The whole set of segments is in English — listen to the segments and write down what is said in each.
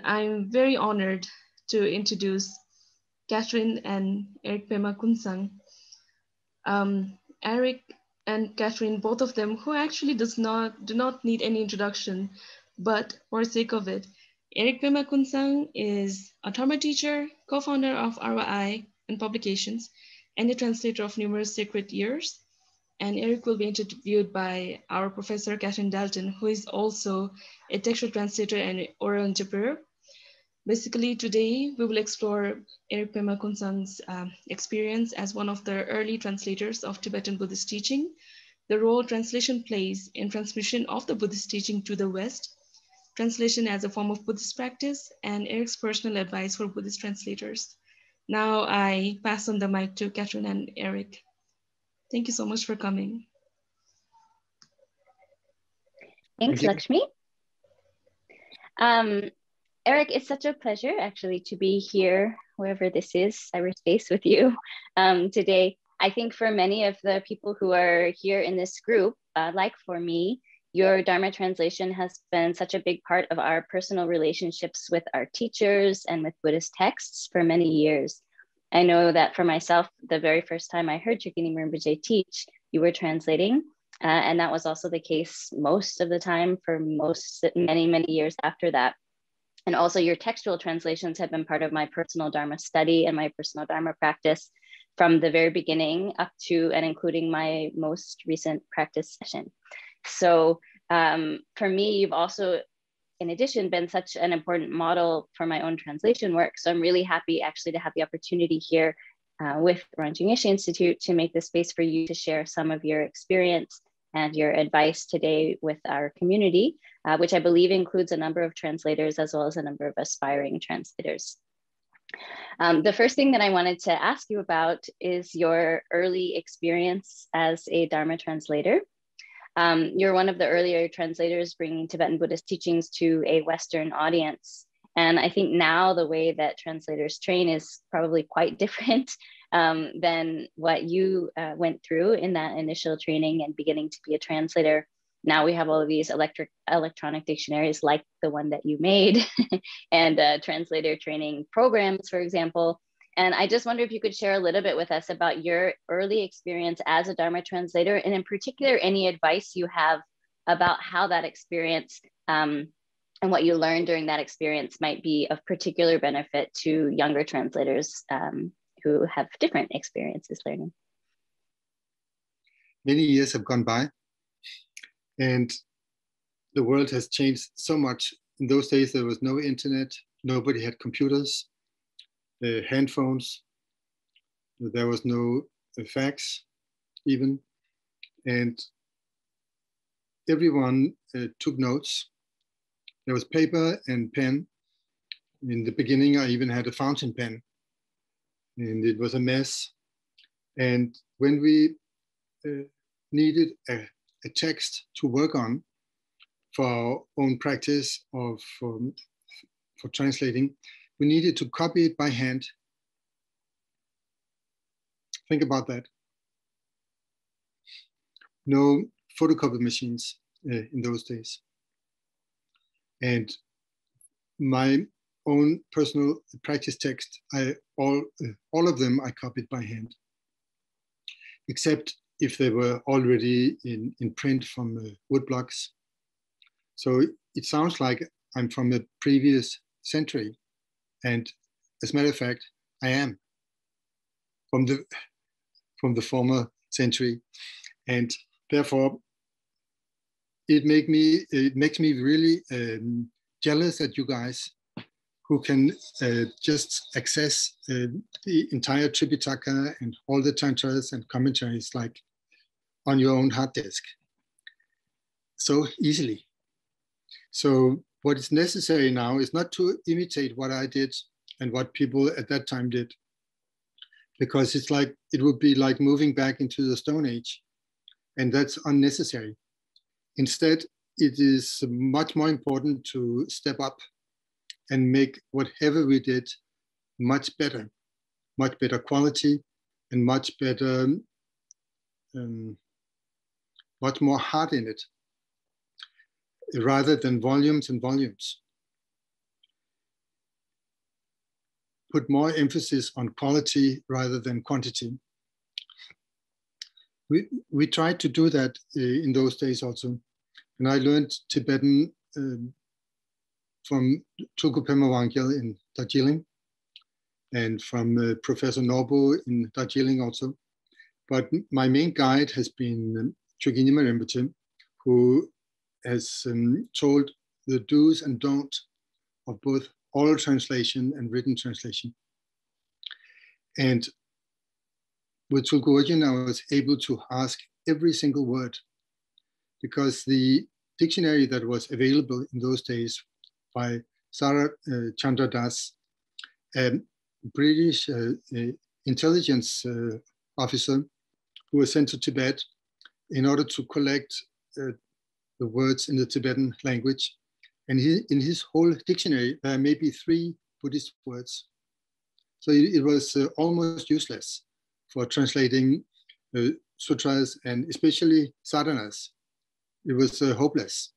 I'm very honored to introduce Catherine and Erik Pema Kunsang. Erik and Catherine, both of them, who actually do not need any introduction, but for sake of it, Erik Pema Kunsang is a Dharma teacher, co-founder of RYI and Publications, and a translator of numerous sacred years. And Erik will be interviewed by our Professor Catherine Dalton, who is also a textual translator and oral interpreter. Basically, today we will explore Erik Pema Kunsang's experience as one of the early translators of Tibetan Buddhist teaching, the role translation plays in transmission of the Buddhist teaching to the West, translation as a form of Buddhist practice, and Erik's personal advice for Buddhist translators. Now I pass on the mic to Catherine and Erik. Thank you so much for coming. Thanks, Lakshmi. Erik, it's such a pleasure actually to be here, wherever this is, cyberspace, with you today. I think for many of the people who are here in this group, like for me, your Dharma translation has been such a big part of our personal relationships with our teachers and with Buddhist texts for many years. I know that for myself, the very first time I heard Chökyi Nyima Rinpoche teach, you were translating. And that was also the case most of the time for many, many years after that. And also your textual translations have been part of my personal Dharma study and my personal Dharma practice from the very beginning up to and including my most recent practice session. So for me, you've also, in addition, been such an important model for my own translation work. So I'm really happy actually to have the opportunity here with Rangjung Yeshe Institute to make this space for you to share some of your experience and your advice today with our community, which I believe includes a number of translators as well as a number of aspiring translators. The first thing that I wanted to ask you about is your early experience as a Dharma translator. You're one of the earlier translators bringing Tibetan Buddhist teachings to a Western audience. And I think now the way that translators train is probably quite different than what you went through in that initial training and beginning to be a translator. Now we have all of these electronic dictionaries like the one that you made and translator training programs, for example. And I just wonder if you could share a little bit with us about your early experience as a Dharma translator, and in particular, any advice you have about how that experience and what you learned during that experience might be of particular benefit to younger translators who have different experiences learning. Many years have gone by, and the world has changed so much. In those days, there was no internet, nobody had computers, handphones, there was no fax even, and everyone took notes. There was paper and pen. In the beginning, I even had a fountain pen, and it was a mess. And when we needed a text to work on for our own practice or for translating, we needed to copy it by hand. Think about that. No photocopy machines in those days. And my own personal practice text, all of them I copied by hand, except if they were already in print from wood blocks. So it sounds like I'm from the previous century. And as a matter of fact, I am from the former century. And therefore, it makes me really jealous at you guys who can just access the entire Tripitaka and all the tantras and commentaries like on your own hard disk so easily. So what is necessary now is not to imitate what I did and what people at that time did, because it would be like moving back into the Stone Age, and that's unnecessary. Instead, it is much more important to step up and make whatever we did much better quality, and much more heart in it, rather than volumes and volumes. put more emphasis on quality rather than quantity. We tried to do that in those days also. And I learned Tibetan from Tulku Urgyen in Darjeeling, and from Professor Norbo in Darjeeling also. But my main guide has been Chökyi Nyima Rinpoche, who has told the do's and don'ts of both oral translation and written translation. And with Tulku Urgyen, I was able to ask every single word, because the dictionary that was available in those days by Sarah Chandra Das, a British intelligence officer who was sent to Tibet in order to collect the words in the Tibetan language. And in his whole dictionary, there are maybe 3 Buddhist words. So it was almost useless for translating sutras, and especially sadhanas. It was hopeless.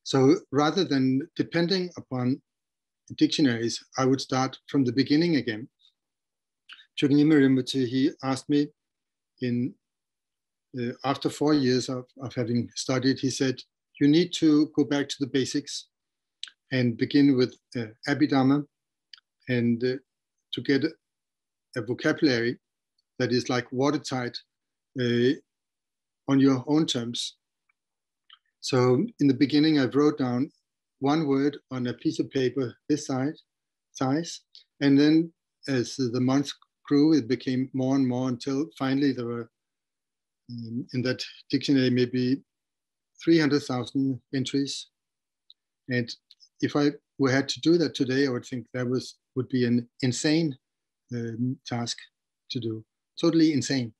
So rather than depending upon dictionaries, I would start from the beginning again. Chökyi Nyima Rinpoche, he asked me after 4 years of having studied, he said, you need to go back to the basics and begin with Abhidharma, and to get a vocabulary that is like watertight on your own terms. So in the beginning, I wrote down 1 word on a piece of paper this size, and then as the months grew, it became more and more until finally there were in that dictionary maybe 300,000 entries. And if I had to do that today, I would think that would be an insane task to do, totally insane.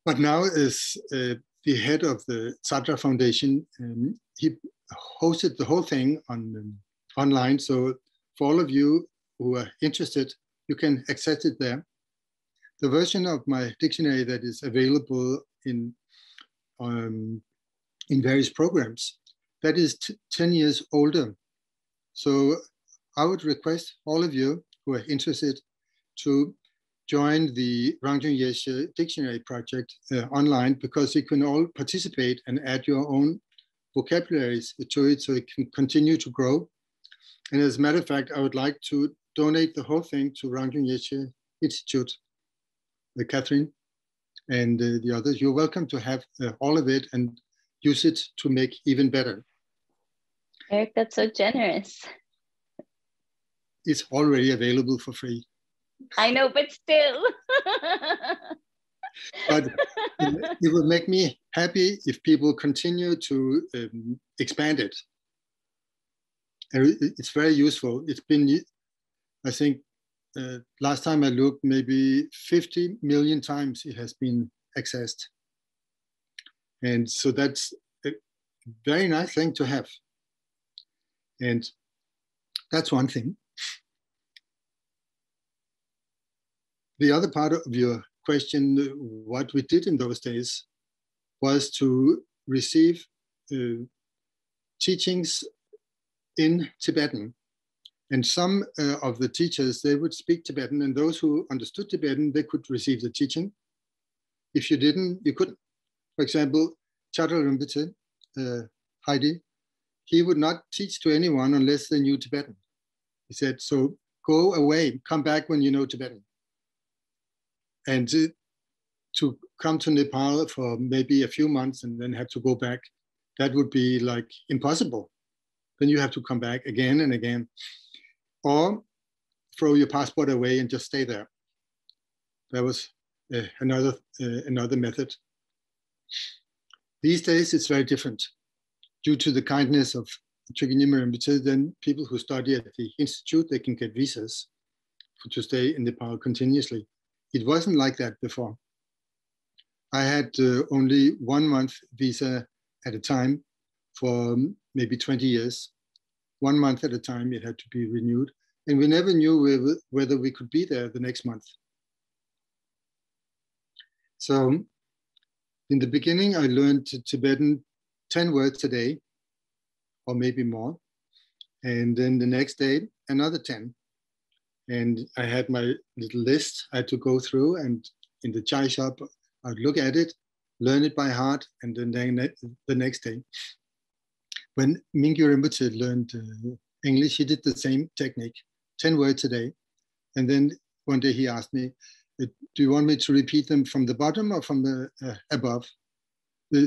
But now, as the head of the Sadhana Foundation, he hosted the whole thing online. So for all of you who are interested, you can access it there. The version of my dictionary that is available in various programs, that is 10 years older. So I would request all of you who are interested to join the Rangjung Yeshe dictionary project online, because you can all participate and add your own vocabularies to it so it can continue to grow. And as a matter of fact, I would like to donate the whole thing to Rangjung Yeshe Institute, Catherine and the others. You're welcome to have all of it and use it to make even better. Erik, that's so generous. It's already available for free. I know, but still. But it will make me happy if people continue to expand it. And it's very useful. It's been, I think, last time I looked, maybe 50 million times it has been accessed. And so that's a very nice thing to have. And that's one thing. The other part of your question, what we did in those days, was to receive teachings in Tibetan. And some of the teachers, they would speak Tibetan, and those who understood Tibetan, they could receive the teaching. If you didn't, you couldn't. For example, Chantable Rinpoche, Heidi, he would not teach to anyone unless they knew Tibetan. He said, so go away, come back when you know Tibetan. And to come to Nepal for maybe a few months and then have to go back, that would be like impossible. Then you have to come back again and again. Or throw your passport away and just stay there. That was another method. These days, it's very different. Due to the kindness of Chökyi Nyima Rinpoche, then people who study at the institute, they can get visas to stay in Nepal continuously. It wasn't like that before. I had only 1 month visa at a time for maybe 20 years. 1 month at a time, it had to be renewed. And we never knew whether we could be there the next month. So in the beginning, I learned Tibetan 10 words a day, or maybe more. And then the next day, another 10. And I had my little list I had to go through, and in the chai shop, I'd look at it, learn it by heart, and then the next day. When Mingyu Rinpoche learned English, he did the same technique, 10 words a day. And then one day he asked me, do you want me to repeat them from the bottom or from the above?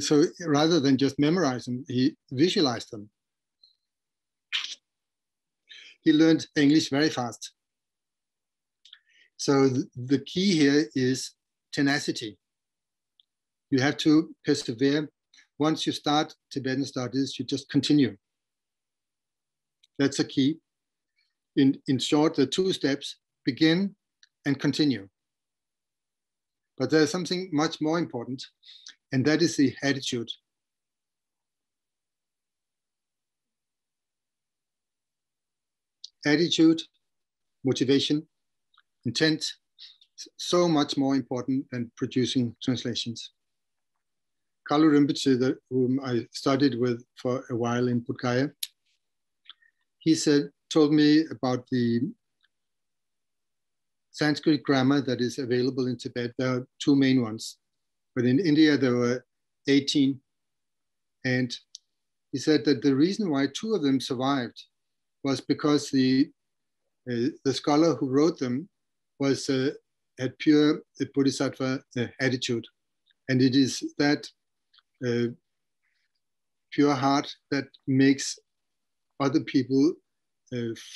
So rather than just memorize them, he visualized them. He learned English very fast. So the key here is tenacity. You have to persevere. Once you start Tibetan studies, you just continue. That's a key. In short, the 2 steps: begin and continue. But there's something much more important, and that is the attitude. Attitude, motivation, intent, so much more important than producing translations. Kalu Rinpoche, whom I studied with for a while in Bodh Gaya, he told me about the Sanskrit grammar that is available in Tibet. There are 2 main ones, but in India there were 18. And he said that the reason why 2 of them survived was because the scholar who wrote them had pure bodhisattva attitude. And it is that pure heart that makes other people,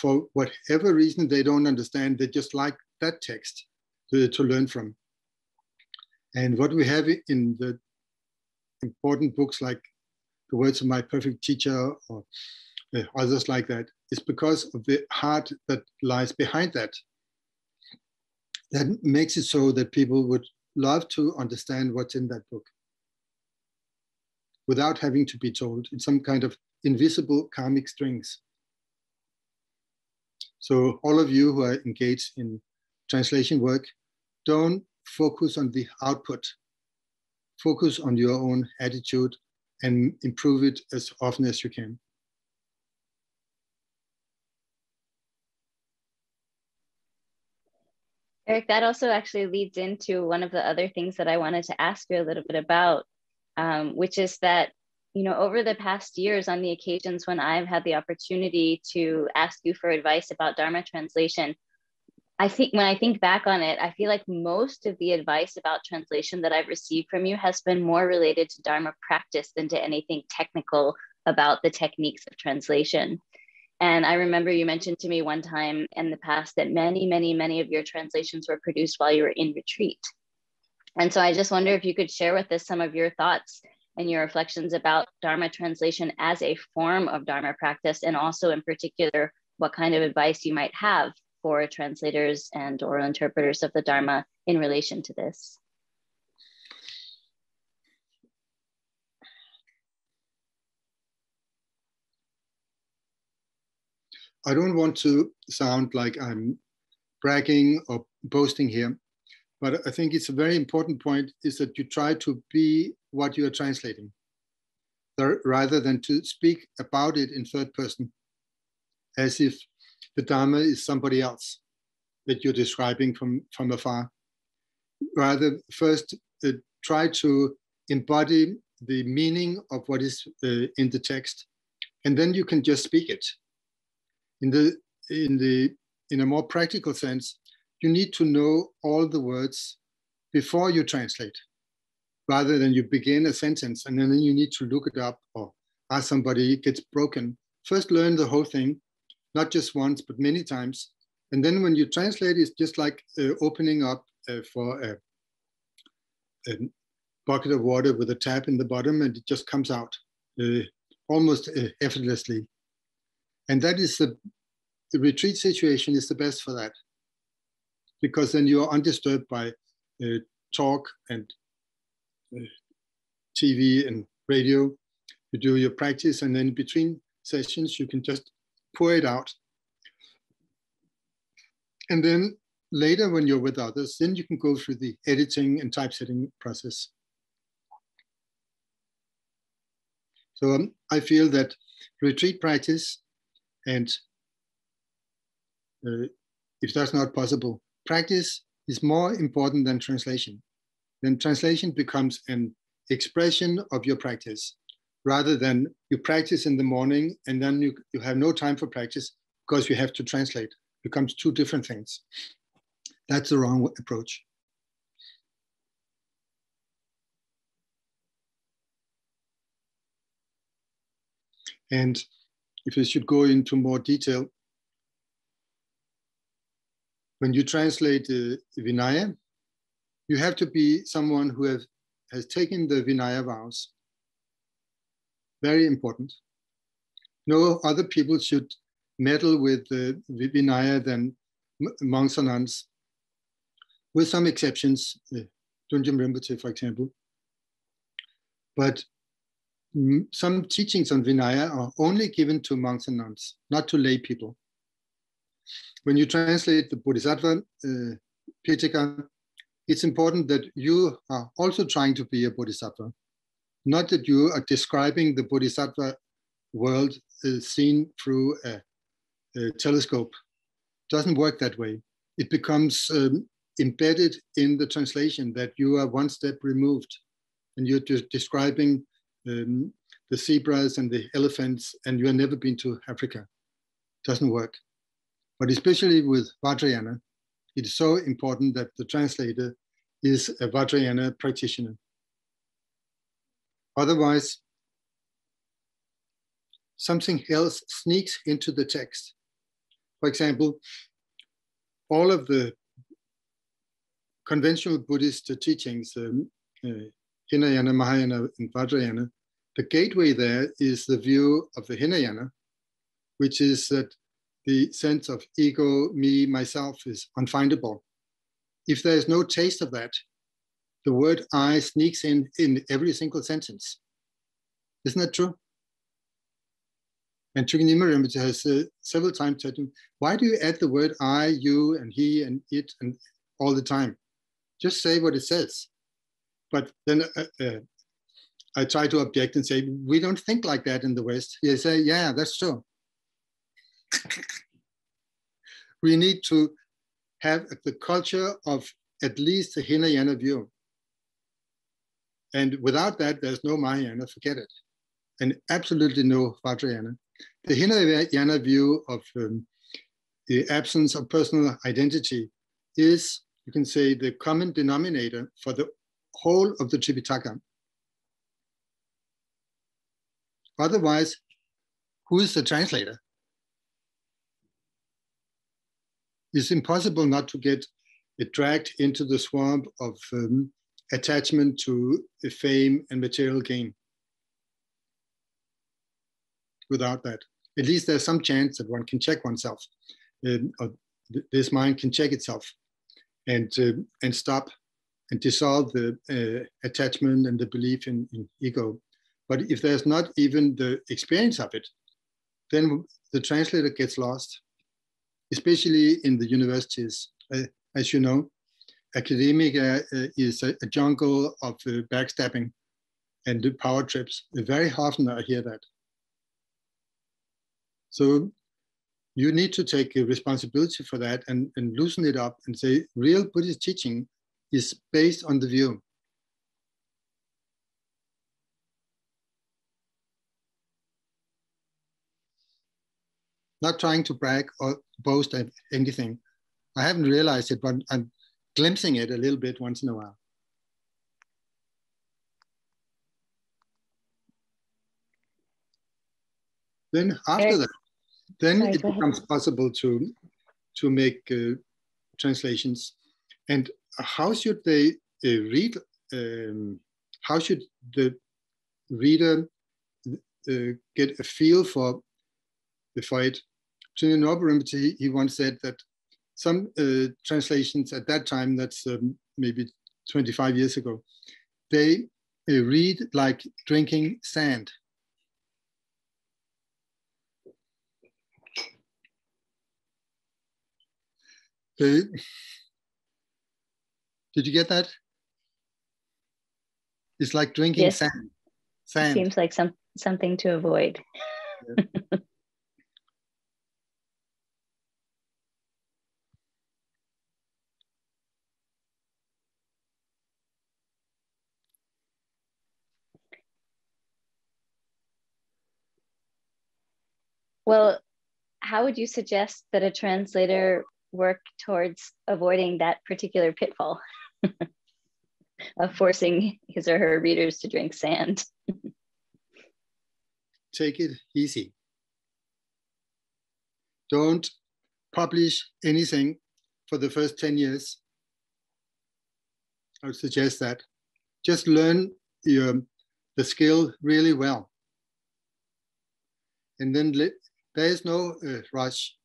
for whatever reason they don't understand, they just like that text to learn from. And what we have in the important books like The Words of My Perfect Teacher or others like that is because of the heart that lies behind that. That makes it so that people would love to understand what's in that book without having to be told in some kind of invisible karmic strings. So all of you who are engaged in translation work, don't focus on the output. Focus on your own attitude and improve it as often as you can. Erik, that also actually leads into one of the other things that I wanted to ask you a little bit about, which is that, over the past years, on the occasions when I've had the opportunity to ask you for advice about Dharma translation, I think when I think back on it, I feel like most of the advice about translation that I've received from you has been more related to Dharma practice than to anything technical about the techniques of translation. And I remember you mentioned to me one time in the past that many, many, many of your translations were produced while you were in retreat. And so I just wonder if you could share with us some of your thoughts and your reflections about Dharma translation as a form of Dharma practice, and also in particular, what kind of advice you might have for translators and oral interpreters of the Dharma in relation to this. I don't want to sound like I'm bragging or boasting here, but I think it's a very important point is that you try to be what you are translating, rather than to speak about it in third person, as if the Dharma is somebody else that you're describing from afar. Rather, first try to embody the meaning of what is in the text, and then you can just speak it. In a more practical sense, you need to know all the words before you translate, rather than you begin a sentence and then you need to look it up or ask somebody. It gets broken. First, learn the whole thing, not just once, but many times. And then when you translate, it's just like opening up for a bucket of water with a tap in the bottom, and it just comes out almost effortlessly. And that is the retreat situation is the best for that, because then you are undisturbed by talk and TV and radio. You do your practice, and then between sessions, you can just pour it out. And then later, when you're with others, then you can go through the editing and typesetting process. So I feel that retreat practice and if that's not possible, practice is more important than translation. Then translation becomes an expression of your practice, rather than you practice in the morning and then you have no time for practice because you have to translate. It becomes two different things. That's the wrong approach. And if I should go into more detail, when you translate the Vinaya, you have to be someone who has taken the Vinaya vows. Very important. No other people should meddle with the Vinaya than monks or nuns, with some exceptions, Urgyen Rinpoche, for example. But some teachings on Vinaya are only given to monks and nuns, not to lay people. When you translate the Bodhisattva Pitaka, it's important that you are also trying to be a Bodhisattva, not that you are describing the Bodhisattva world seen through a telescope. It doesn't work that way. It becomes embedded in the translation that you are one step removed and you're just describing the zebras and the elephants and you have never been to Africa. It doesn't work. But especially with Vajrayana, it is so important that the translator is a Vajrayana practitioner. Otherwise, something else sneaks into the text. For example, all of the conventional Buddhist teachings, Hinayana, Mahayana, and Vajrayana, the gateway there is the view of the Hinayana, which is that the sense of ego, me, myself is unfindable. If there is no taste of that, the word I sneaks in every single sentence. Isn't that true? And Chökyi Nyima Rinpoche has several times said to him, why do you add the word I, you, and he, and it, and all the time? Just say what it says. But then I try to object and say, we don't think like that in the West. He say, yeah, that's true. We need to have the culture of at least the Hinayana view. And without that, there's no Mahayana, forget it. And absolutely no Vajrayana. The Hinayana view of the absence of personal identity is, you can say, the common denominator for the whole of the Tripitaka. Otherwise, who is the translator? It's impossible not to get dragged into the swamp of attachment to fame and material gain. Without that, at least there's some chance that one can check oneself. Or this mind can check itself and stop and dissolve the attachment and the belief in ego. But if there's not even the experience of it, then the translator gets lost, especially in the universities. As you know, academia is a jungle of backstabbing and power trips. Very often I hear that. So you need to take a responsibility for that and loosen it up and say, real Buddhist teaching is based on the view. Not trying to brag or boast at anything. I haven't realized it, but I'm glimpsing it a little bit once in a while. Then after that, then it becomes possible to make translations. And how should they read? How should the reader get a feel for it? Chökyi Nyima Rinpoche, he once said that some translations at that time, that's maybe 25 years ago, they read like drinking sand. Did you get that? It's like drinking sand. Sand. Seems like something to avoid. Yeah. Well, how would you suggest that a translator work towards avoiding that particular pitfall of forcing his or her readers to drink sand? Take it easy. Don't publish anything for the first 10 years. I would suggest that. Just learn the skill really well. And then there is no rush.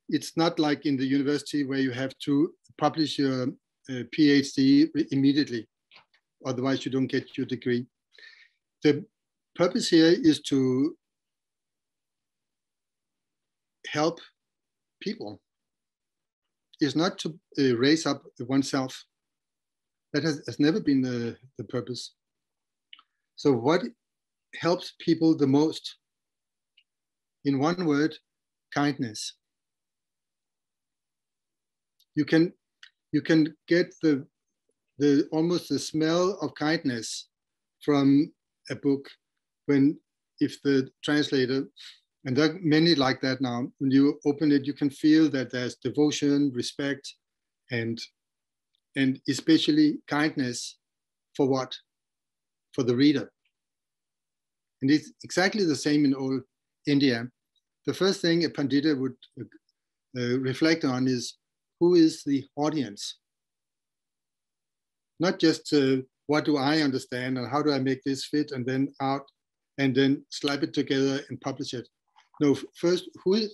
It's not like in the university where you have to publish your PhD immediately. Otherwise you don't get your degree. The purpose here is to help people. It's not to raise up oneself. That has never been the purpose. So what helps people the most? In one word, kindness. You can get the almost the smell of kindness from a book if the translator, and there are many like that now, when you open it, you can feel that there's devotion, respect, and especially kindness for what? For the reader. And it's exactly the same in all India. The first thing a Pandita would reflect on is, who is the audience? Not just what do I understand and how do I make this fit and then out and then slap it together and publish it. No, first, who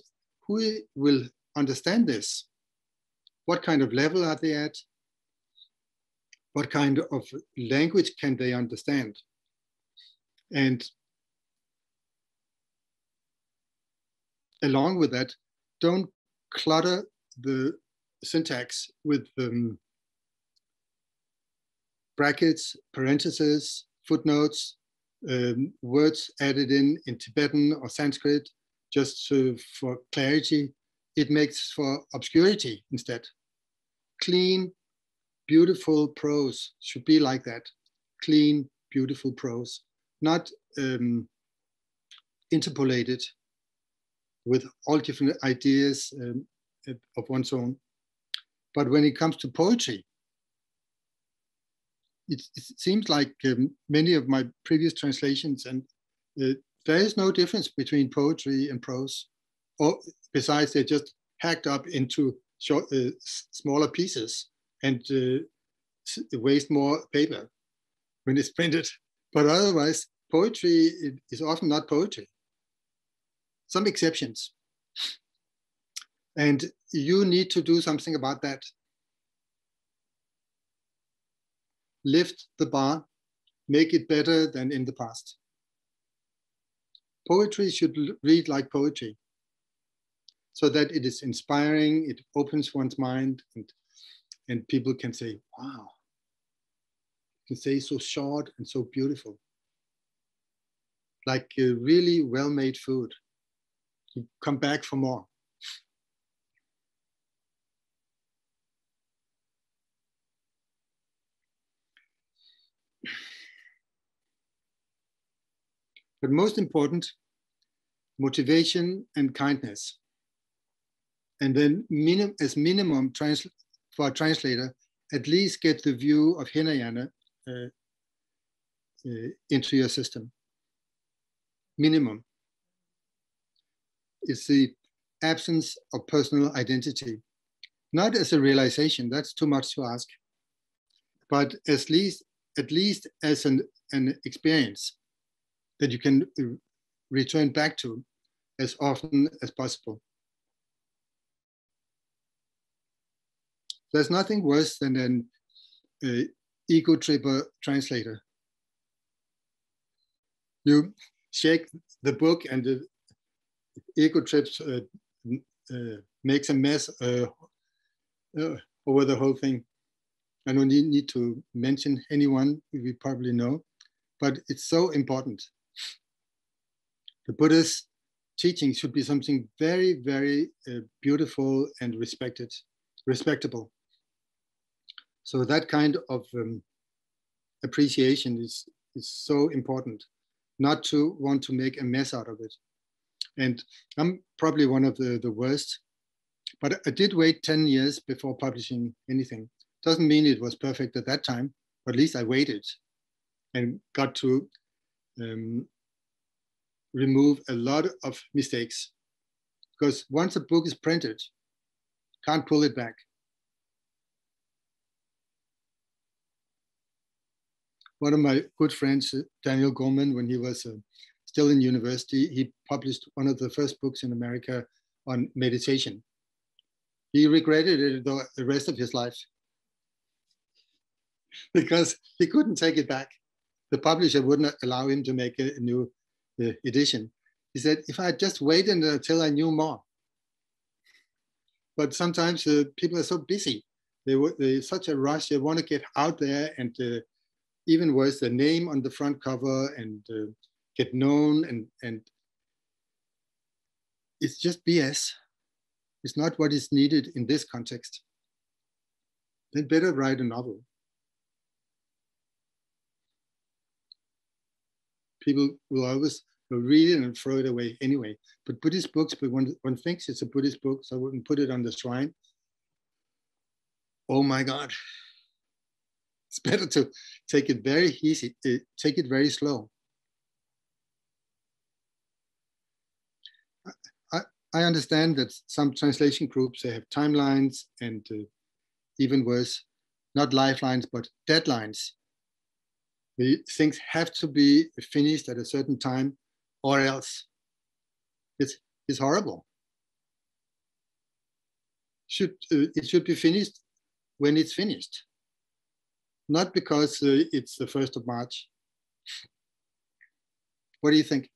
will understand this? What kind of level are they at? What kind of language can they understand? And along with that, don't clutter the syntax with brackets, parentheses, footnotes, words added in Tibetan or Sanskrit, just for clarity. It makes for obscurity instead. Clean, beautiful prose should be like that. Clean, beautiful prose, not interpolated with all different ideas of one's own. But when it comes to poetry, it seems like many of my previous translations, and there is no difference between poetry and prose, or besides they're just hacked up into short, smaller pieces and waste more paper when it's printed. But otherwise, poetry is often not poetry. Some exceptions. And you need to do something about that. Lift the bar, make it better than in the past. Poetry should read like poetry, so that it is inspiring, it opens one's mind, and people can say, wow, you can say so short and so beautiful. Like really well-made food. You come back for more. But most important, motivation and kindness. And then as minimum for a translator, at least get the view of Hinayana into your system. Minimum. It's the absence of personal identity. Not as a realization, that's too much to ask, but at least as an experience that you can return back to as often as possible. There's nothing worse than an ego tripper translator. You shake the book and the ego trips makes a mess over the whole thing. I don't need to mention anyone we probably know, but it's so important. The Buddha's teaching should be something very, very beautiful and respectable. So that kind of appreciation is so important, not to want to make a mess out of it. And I'm probably one of the worst, but I did wait 10 years before publishing anything. Doesn't mean it was perfect at that time, but at least I waited and got to remove a lot of mistakes. Because once a book is printed, can't pull it back. One of my good friends, Daniel Goleman, when he was still in university, he published one of the first books in America on meditation. He regretted it the rest of his life because he couldn't take it back. The publisher wouldn't allow him to make a new edition. He said, if I had just waited until I knew more. But sometimes people are so busy. They're such a rush. They want to get out there and even worse, the name on the front cover and get known. And it's just BS. It's not what is needed in this context. Then better write a novel. People will always read it and throw it away anyway. But Buddhist books, but one thinks it's a Buddhist book, so I wouldn't put it on the shrine. Oh my God. It's better to take it very easy, take it very slow. I understand that some translation groups, they have timelines and even worse, not lifelines, but deadlines. The things have to be finished at a certain time or else. It's horrible. It should be finished when it's finished. Not because it's the 1st of March. What do you think?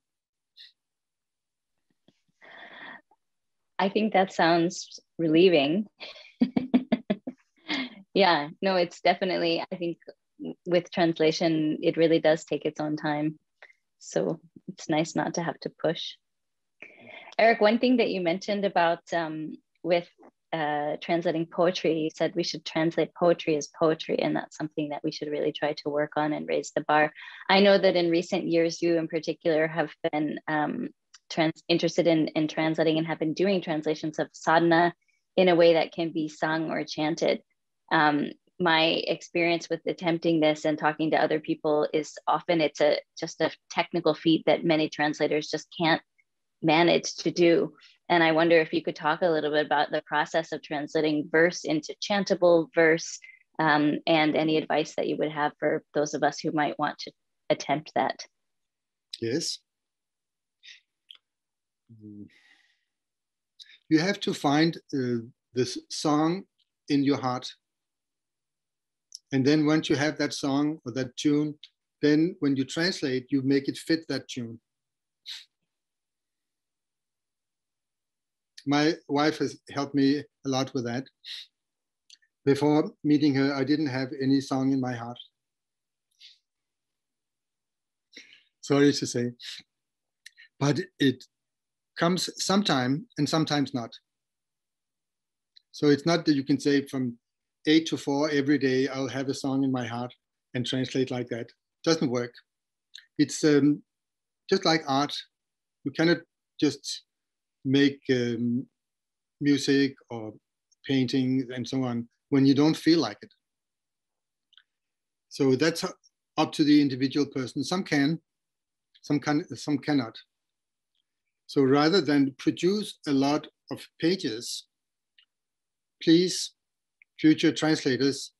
I think that sounds relieving. Yeah, no, it's definitely, I think with translation, it really does take its own time. So it's nice not to have to push. Erik, one thing that you mentioned about with translating poetry, you said we should translate poetry as poetry, and that's something that we should really try to work on and raise the bar. I know that in recent years, you in particular have been interested in translating and have been doing translations of sadhana in a way that can be sung or chanted. My experience with attempting this and talking to other people is often it's just a technical feat that many translators just can't manage to do. And I wonder if you could talk a little bit about the process of translating verse into chantable verse and any advice that you would have for those of us who might want to attempt that. Yes. You have to find this song in your heart. And then once you have that song or that tune, then when you translate, you make it fit that tune. My wife has helped me a lot with that. Before meeting her, I didn't have any song in my heart. Sorry to say. But it comes sometime and sometimes not. So it's not that you can say from 8 to 4 every day, I'll have a song in my heart and translate like that. Doesn't work. It's just like art. You cannot just make music or painting and so on when you don't feel like it. So that's up to the individual person. Some can, some cannot. So rather than produce a lot of pages, please, future translators,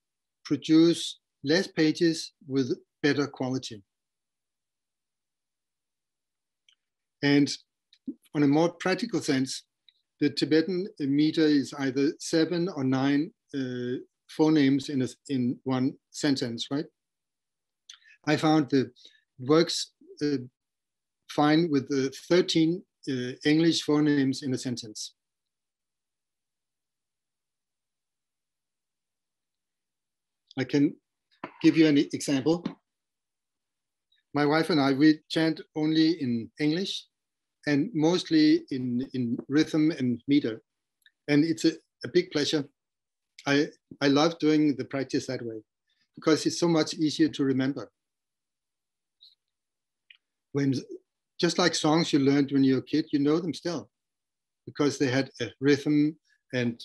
produce less pages with better quality. And on a more practical sense, the Tibetan meter is either 7 or 9 phonemes in one sentence, right? I found that it works fine with the 13 English phonemes in a sentence. I can give you an example. My wife and I, we chant only in English and mostly in rhythm and meter. And it's a big pleasure. I love doing the practice that way because it's so much easier to remember. When just like songs you learned when you were a kid, you know them still because they had a rhythm and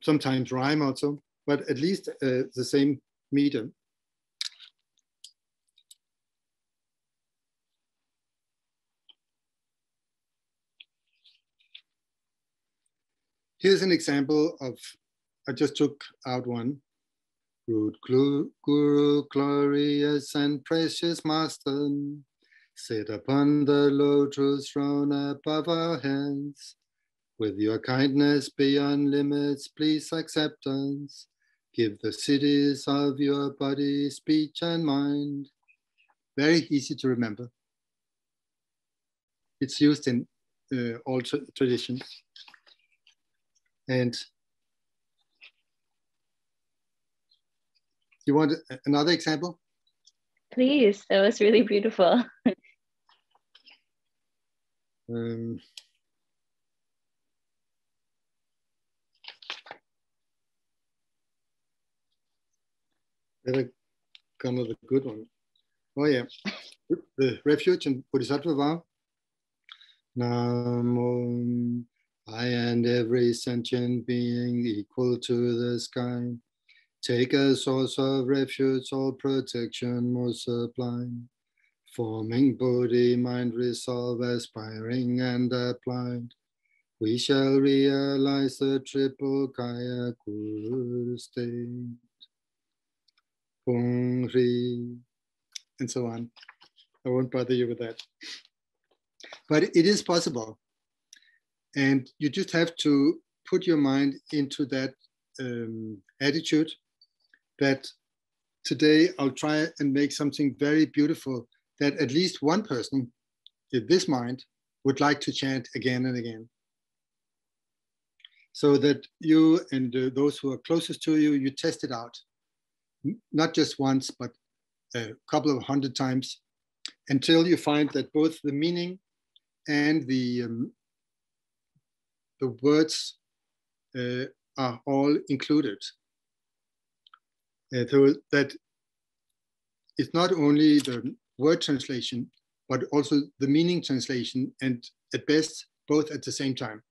sometimes rhyme also, but at least the same meter. Here's an example of, I just took out one. Root Guru, glorious and precious Master, sit upon the lotus throne above our heads. With your kindness beyond limits, please accept us. Give the cities of your body, speech, and mind. Very easy to remember. It's used in all traditions. And you want another example? Please, that was really beautiful. Better come with a good one. Oh yeah, the refuge and Bodhisattva vow. Namo, I and every sentient being equal to the sky. Take a source of refuge, all protection most sublime. Forming Bodhi mind resolve, aspiring and applied. We shall realize the triple Kaya Guru state. Pungri, and so on. I won't bother you with that. But it is possible. And you just have to put your mind into that attitude that today I'll try and make something very beautiful that at least one person in this mind would like to chant again and again. So that you and those who are closest to you, you test it out. Not just once, but a couple of 100 times until you find that both the meaning and the words are all included. So that it's not only the word translation, but also the meaning translation, and at best, both at the same time.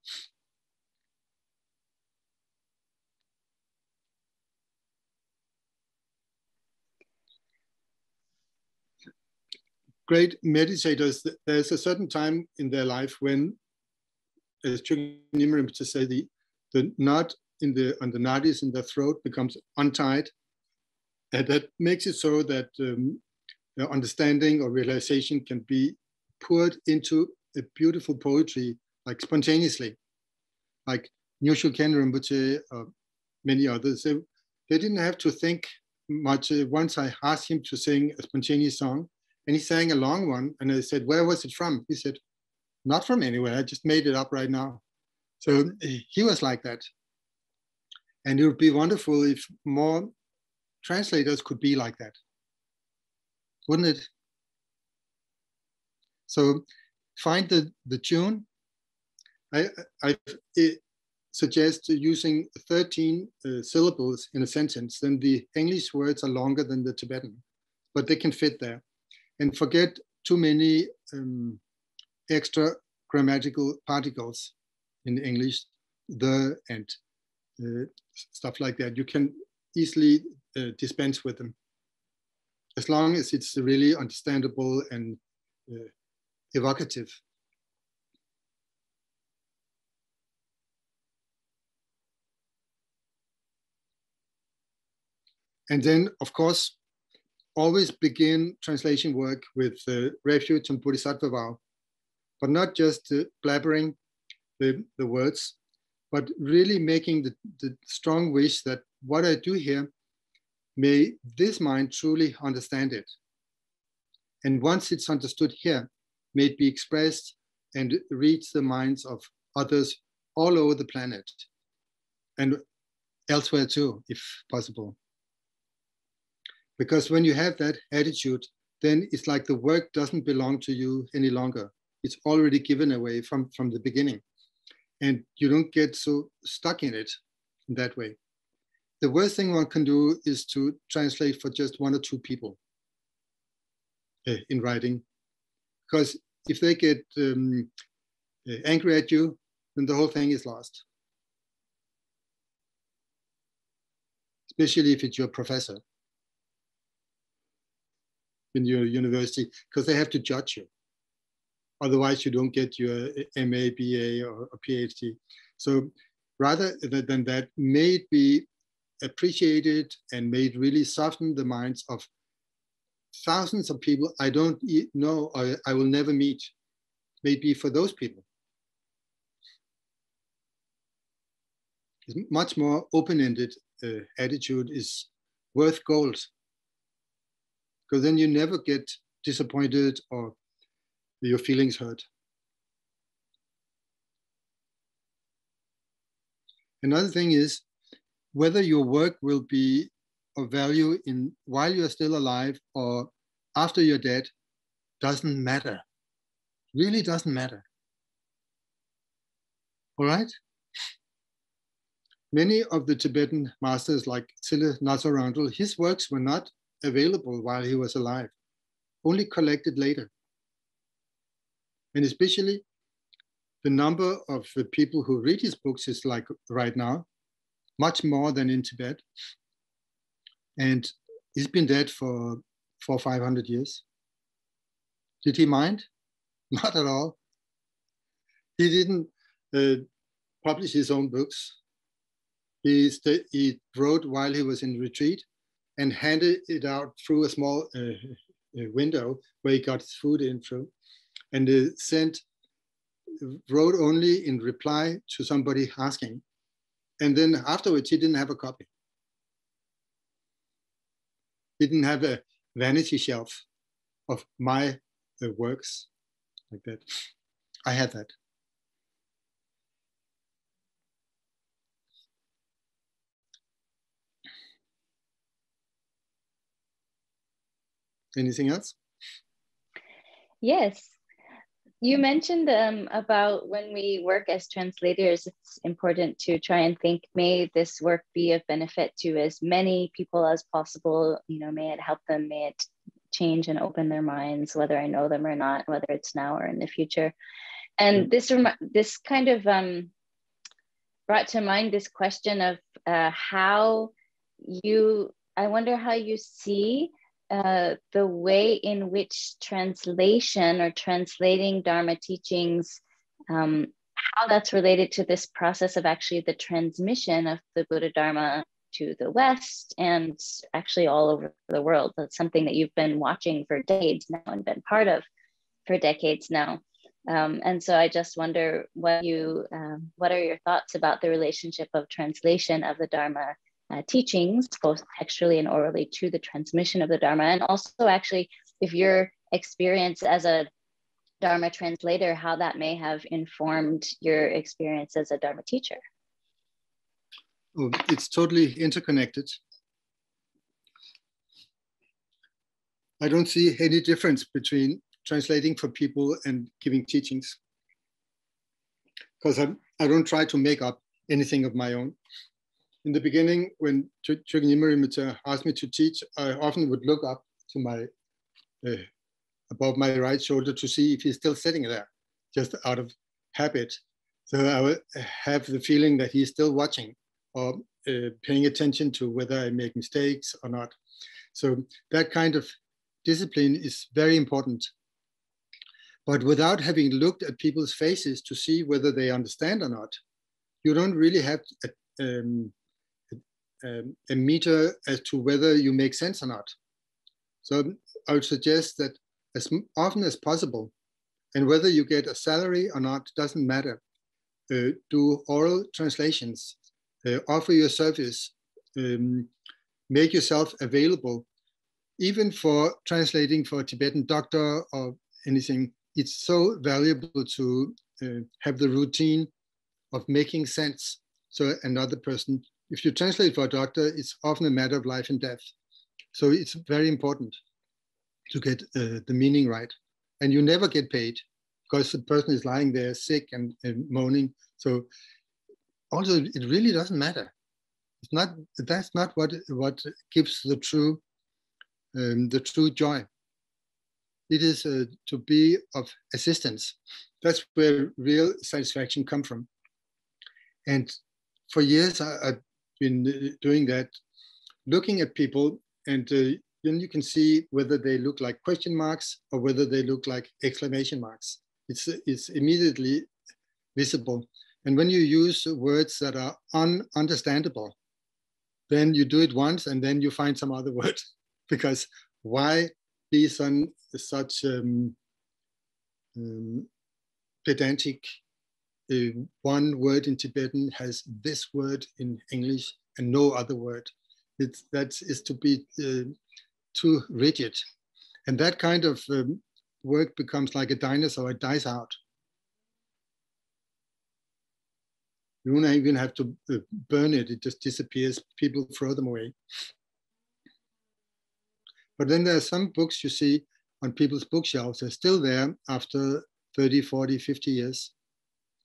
Great meditators, there's a certain time in their life when, as Chökyi Nyima Rinpoche say, the knot on the nadis in the throat becomes untied, and that makes it so that the understanding or realization can be poured into a beautiful poetry, like spontaneously, like Nyosho Ken Rinpoche, many others. They didn't have to think much. Once I asked him to sing a spontaneous song, and he sang a long one, and I said, "Where was it from?" He said, "Not from anywhere, I just made it up right now." So he was like that. And it would be wonderful if more translators could be like that, wouldn't it? So find the tune. I suggest using 13 syllables in a sentence. Then the English words are longer than the Tibetan, but they can fit there. And forget too many extra grammatical particles in English, the and stuff like that. You can easily dispense with them, as long as it's really understandable and evocative. And then, of course, always begin translation work with refuge and Bodhisattva vow, but not just blabbering the words, but really making the strong wish that what I do here, may this mind truly understand it. And once it's understood here, may it be expressed and reach the minds of others all over the planet and elsewhere too, if possible. Because when you have that attitude, then it's like the work doesn't belong to you any longer. It's already given away from the beginning. And you don't get so stuck in it in that way. The worst thing one can do is to translate for just one or two people in writing, because if they get angry at you, then the whole thing is lost. Especially if it's your professor in your university, because they have to judge you. Otherwise, you don't get your MA, BA, or PhD. So rather than that, may it be appreciated and may it really soften the minds of thousands of people I don't know or I will never meet. Maybe for those people. It's much more open-ended attitude is worth gold. Because then you never get disappointed or your feelings hurt. Another thing is whether your work will be of value in while you're still alive or after you're dead doesn't matter. Really doesn't matter. All right? Many of the Tibetan masters like Tsile Natsarangdul, his works were not available while he was alive, only collected later. And especially the number of people who read his books is like right now, much more than in Tibet. And he's been dead for 400 or 500 years. Did he mind? Not at all. He didn't publish his own books. He wrote while he was in retreat and handed it out through a small window where he got his food in through, and wrote only in reply to somebody asking. And then afterwards, he didn't have a copy. He didn't have a vanity shelf of my works like that. I had that. Anything else? Yes. You mentioned about when we work as translators, it's important to try and think, may this work be of benefit to as many people as possible? You know, may it help them, may it change and open their minds, whether I know them or not, whether it's now or in the future. And this kind of brought to mind this question of I wonder how you see the way in which translation or translating Dharma teachings, how that's related to this process of actually the transmission of the Buddha Dharma to the West and actually all over the world. That's something that you've been watching for decades now and been part of for decades now. And so I just wonder what are your thoughts about the relationship of translation of the Dharma teachings, both textually and orally, to the transmission of the Dharma, and also actually if your experience as a Dharma translator, how that may have informed your experience as a Dharma teacher. Oh, it's totally interconnected. I don't see any difference between translating for people and giving teachings, because I don't try to make up anything of my own. In the beginning, when Chökyi Nyima Rinpoche asked me to teach, I often would look up to my above my right shoulder to see if he's still sitting there, just out of habit. So I would have the feeling that he's still watching or paying attention to whether I make mistakes or not. So that kind of discipline is very important. But without having looked at people's faces to see whether they understand or not, you don't really have a meter as to whether you make sense or not. So I would suggest that as often as possible, and whether you get a salary or not doesn't matter, do oral translations, offer your service, make yourself available, even for translating for a Tibetan doctor or anything. It's so valuable to have the routine of making sense. So another person, if you translate for a doctor, it's often a matter of life and death. So it's very important to get the meaning right. And you never get paid because the person is lying there sick and moaning. So also it really doesn't matter. It's not, that's not what gives the true joy. it is to be of assistance. That's where real satisfaction comes from. And for years, I've been doing that, looking at people, and then you can see whether they look like question marks or whether they look like exclamation marks. It's immediately visible. And when you use words that are ununderstandable, then you do it once and then you find some other word. Because why be such pedantic? One word in Tibetan has this word in English and no other word. That is to be too rigid. And that kind of work becomes like a dinosaur, it dies out. You don't even have to burn it, it just disappears, people throw them away. But then there are some books you see on people's bookshelves, they're still there after 30, 40, 50 years,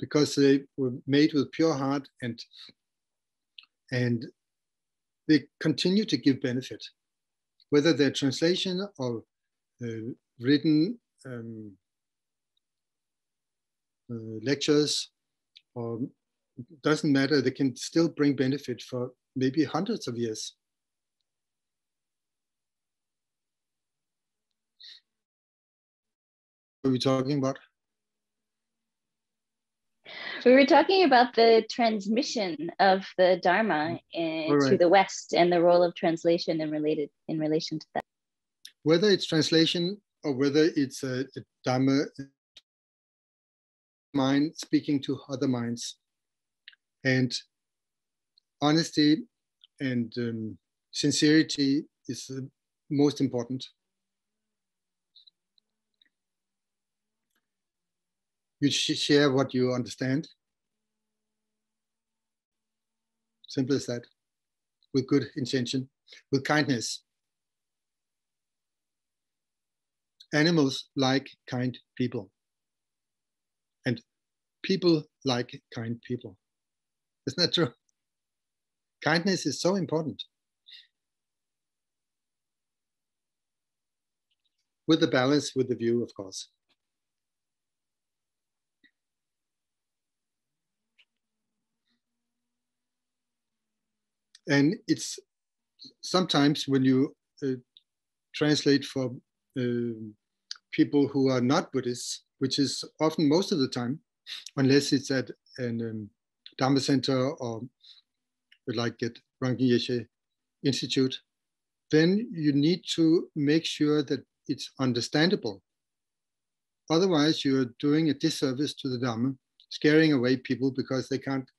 because they were made with pure heart and they continue to give benefit, whether they're translation or written lectures, or doesn't matter, they can still bring benefit for maybe hundreds of years. What are we talking about? We were talking about the transmission of the Dharma to the West and the role of translation in relation to that. Whether it's translation or whether it's a Dharma mind speaking to other minds, and honesty and sincerity is the most important. You share what you understand. Simple as that. With good intention, with kindness. Animals like kind people. And people like kind people. Isn't that true? Kindness is so important. With the balance, with the view, of course. And it's sometimes when you translate for people who are not Buddhists, which is often most of the time, unless it's at an Dharma center or like at Rangjung Yeshe Institute, then you need to make sure that it's understandable. Otherwise, you're doing a disservice to the Dharma, scaring away people because they can't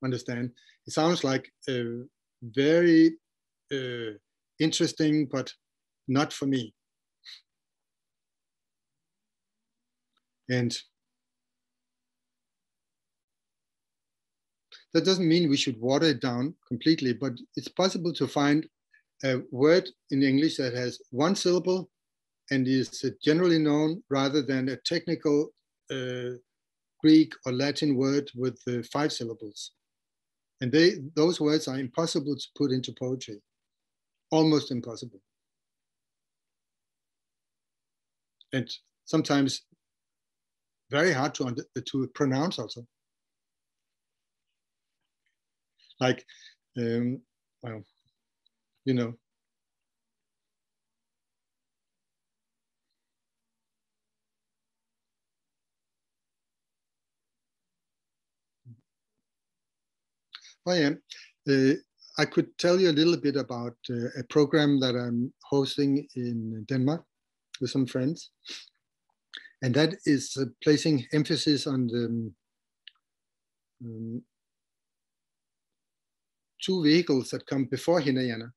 understand. It sounds like very interesting, but not for me. And that doesn't mean we should water it down completely, but it's possible to find a word in English that has one syllable and is generally known rather than a technical Greek or Latin word with 5 syllables. And those words are impossible to put into poetry, almost impossible. And sometimes very hard to pronounce also. Like, well, you know. Oh yeah, I could tell you a little bit about a program that I'm hosting in Denmark with some friends. And that is placing emphasis on the 2 vehicles that come before Hinayana.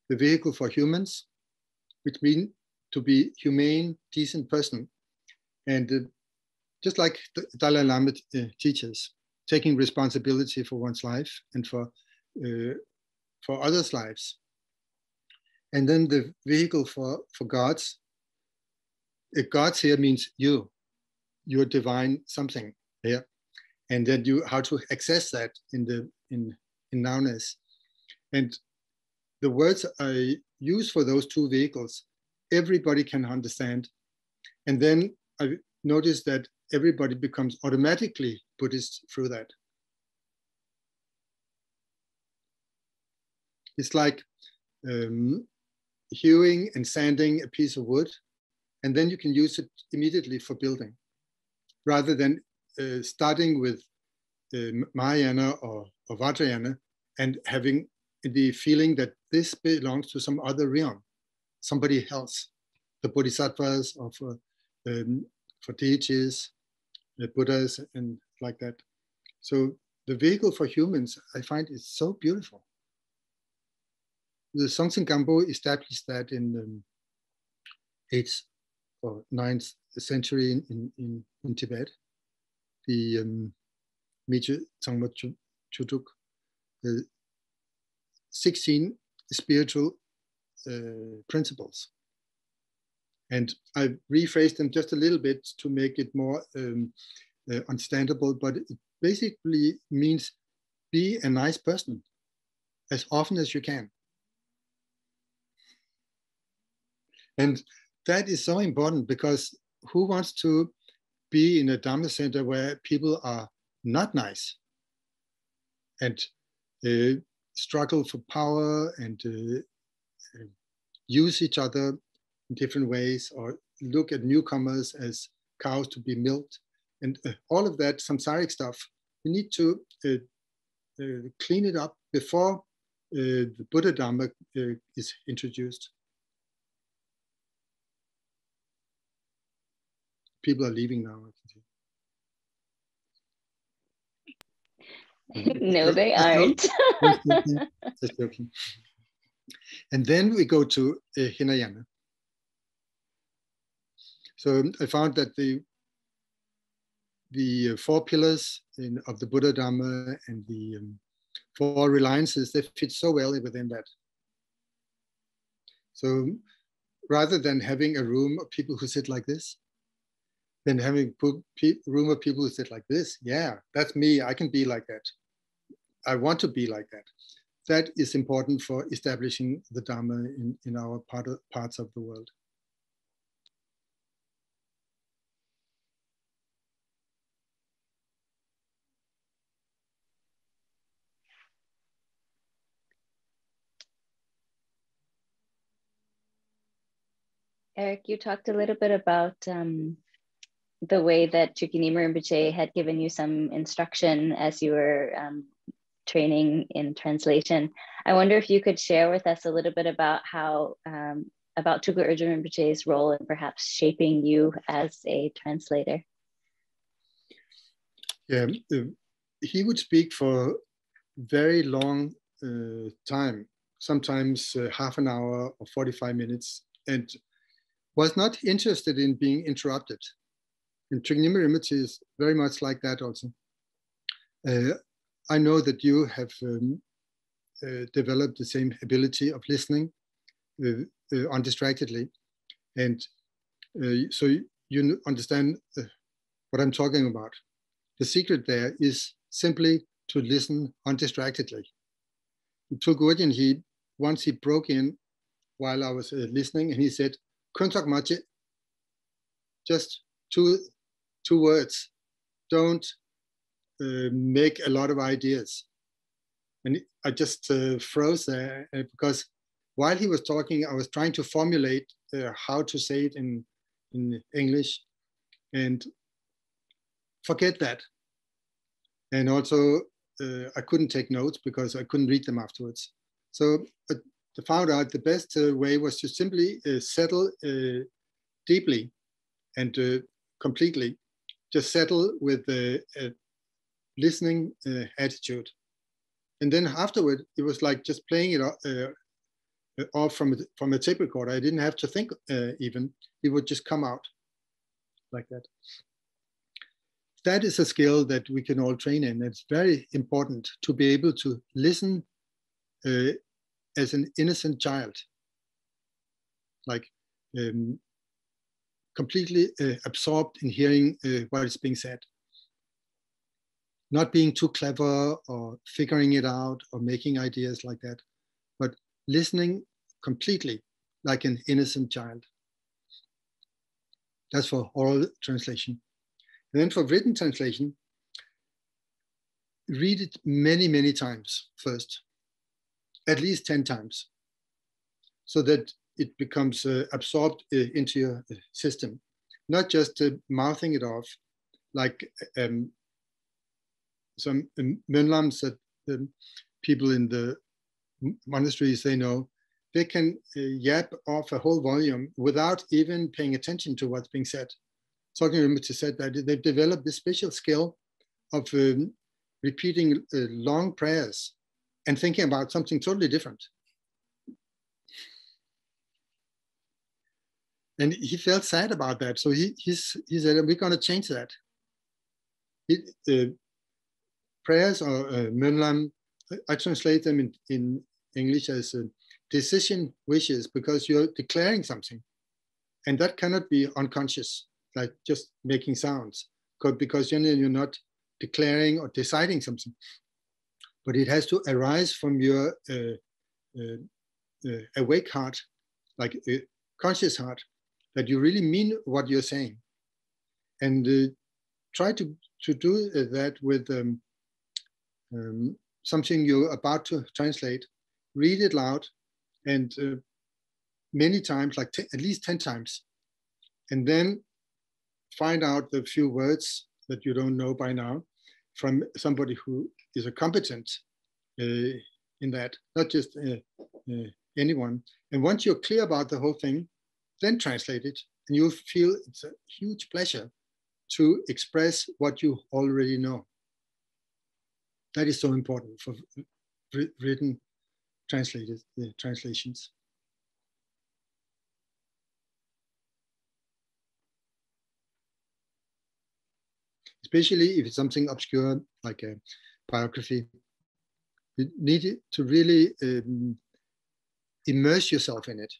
The vehicle for humans, which mean to be humane, decent person. And just like the Dalai Lama teaches, taking responsibility for one's life and for others' lives. And then the vehicle for God's. God's here means your divine something here. And then how to access that in nowness. And the words I use for those 2 vehicles, everybody can understand. And then I noticed that everybody becomes automatically Buddhist through that. It's like hewing and sanding a piece of wood, and then you can use it immediately for building, rather than starting with Mahayana or Vajrayana and having the feeling that this belongs to some other realm, somebody else, the Bodhisattvas, or for deities, the Buddhas, and like that. So the vehicle for humans, I find, is so beautiful. The Songtsen Gampo established that in the 8th or 9th century in Tibet. The Meche Tsangma Chutuk, the 16 spiritual principles. And I rephrased them just a little bit to make it more understandable, but it basically means be a nice person as often as you can. And that is so important, because who wants to be in a Dharma center where people are not nice and struggle for power and use each other in different ways, or look at newcomers as cows to be milked, and all of that samsaric stuff? We need to clean it up before the Buddha Dharma is introduced. People are leaving now, I can see. No, they aren't. Just joking. And then we go to Hinayana. So I found that the 4 pillars of the Buddha Dharma and the 4 reliances, they fit so well within that. So rather than having a room of people who sit like this, then having a room of people who sit like this, yeah, that's me, I can be like that. I want to be like that. That is important for establishing the Dharma in our parts of the world. Erik, you talked a little bit about the way that Chökyi Nyima Rinpoche had given you some instruction as you were training in translation. I wonder if you could share with us a little bit about how, about Tulku Urgyen Rinpoche's role in perhaps shaping you as a translator. Yeah, he would speak for very long time, sometimes half an hour or 45 minutes, and was not interested in being interrupted. And Chökyi Nyima Rinpoche is very much like that also. I know that you have developed the same ability of listening undistractedly. And so you understand what I'm talking about. The secret there is simply to listen undistractedly. Tulku Urgyen, once he broke in while I was listening, and he said, "Kuntak mache," just two words. Don't make a lot of ideas. And I just froze there because while he was talking, I was trying to formulate how to say it in English, and forget that. And also, I couldn't take notes because I couldn't read them afterwards. So I found out the best way was to simply settle deeply and completely, just settle with a listening attitude. And then afterward, it was like just playing it off from a tape recorder. I didn't have to think even. It would just come out like that. That is a skill that we can all train in. It's very important to be able to listen as an innocent child, like completely absorbed in hearing what is being said. Not being too clever or figuring it out or making ideas like that, but listening completely like an innocent child. That's for oral translation. And then for written translation, read it many, many times first, at least 10 times, so that it becomes absorbed into your system, not just mouthing it off like some Mönlams that people in the monasteries, they know, they can yap off a whole volume without even paying attention to what's being said. Chökyi Nyima Rinpoche said that they've developed this special skill of repeating long prayers and thinking about something totally different. And he felt sad about that. So he said, we're going to change that. Prayers or Mönlam, I translate them in English as decision wishes, because you're declaring something. And that cannot be unconscious, like just making sounds, because generally you're not declaring or deciding something. But it has to arise from your awake heart, like a conscious heart, that you really mean what you're saying. And try to do that with something you're about to translate. Read it loud, and many times, like at least 10 times. And then find out the few words that you don't know by now from somebody who is a competent in that, not just anyone. And once you're clear about the whole thing, then translate it, and you'll feel it's a huge pleasure to express what you already know. That is so important for written translations. Especially if it's something obscure, like a biography, you need to really immerse yourself in it.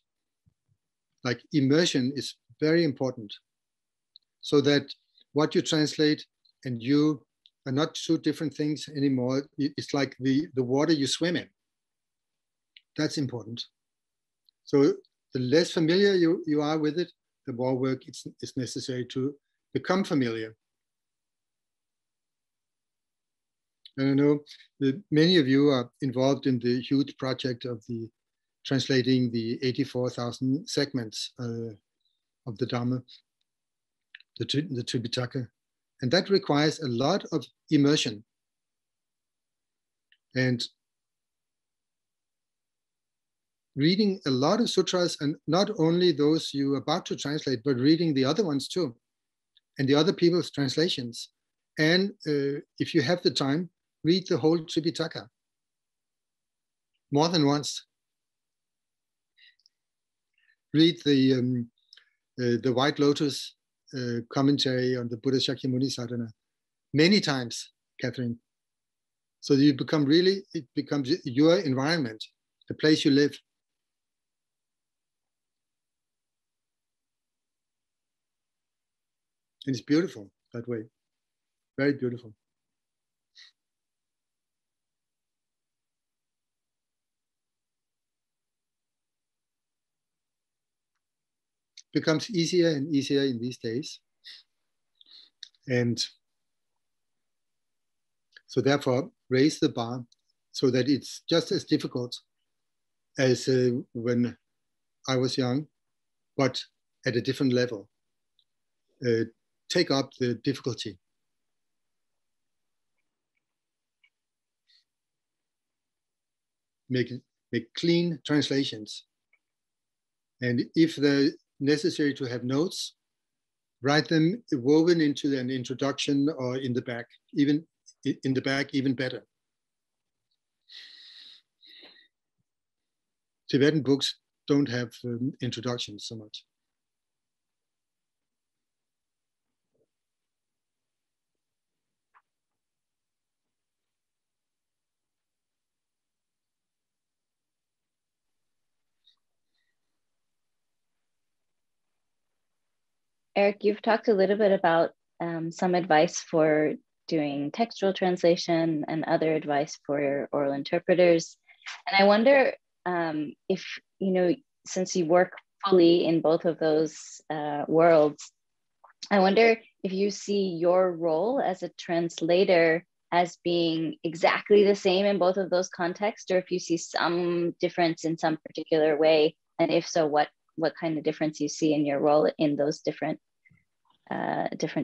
Like immersion is very important, so that what you translate and you are not two different things anymore. It's like the water you swim in. That's important. So the less familiar you are with it, the more work it's necessary to become familiar. And I know that many of you are involved in the huge project of translating the 84,000 segments of the Dharma, the Tripitaka. And that requires a lot of immersion. And reading a lot of sutras, and not only those you're about to translate, but reading the other ones too, and the other people's translations. And if you have the time, read the whole Tripitaka more than once. Read the White Lotus commentary on the Buddha Shakyamuni Sadhana many times, Catherine. So you become it becomes your environment, the place you live. And it's beautiful that way, very beautiful. Becomes easier and easier in these days. And so therefore, raise the bar so that it's just as difficult as when I was young, but at a different level. Take up the difficulty. Make clean translations. And if they're necessary to have notes, write them woven into an introduction or in the back, even in the back, even better. Tibetan books don't have introductions so much. Erik, you've talked a little bit about some advice for doing textual translation and other advice for oral interpreters. And I wonder if, since you work fully in both of those worlds, I wonder if you see your role as a translator as being exactly the same in both of those contexts, or if you see some difference in some particular way, and if so, what kind of difference you see in your role in those different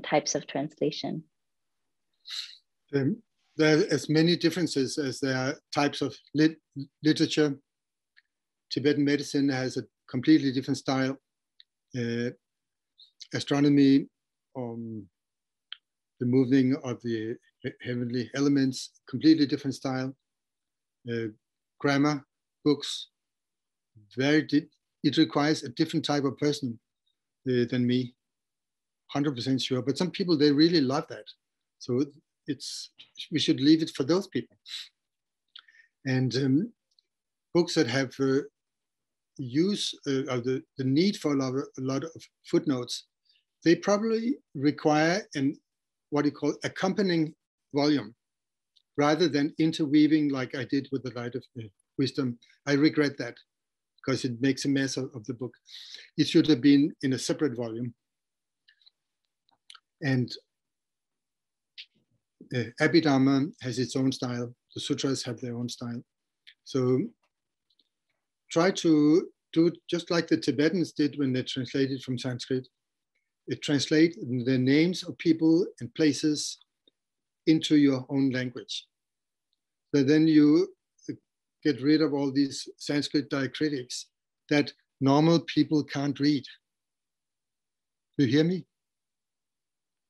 types of translation? There are as many differences as there are types of literature. Tibetan medicine has a completely different style. Astronomy, the moving of the heavenly elements, completely different style. Grammar, books, it requires a different type of person than me, 100% sure. But some people, they really love that. So we should leave it for those people. And books that have use of the need for a lot of footnotes, they probably require what you call accompanying volume, rather than interweaving like I did with the Light of Wisdom. I regret that because it makes a mess of the book. It should have been in a separate volume. And Abhidharma has its own style. The sutras have their own style. So try to do it just like the Tibetans did when they translated from Sanskrit. Translate the names of people and places into your own language. So then you get rid of all these Sanskrit diacritics that normal people can't read. You hear me?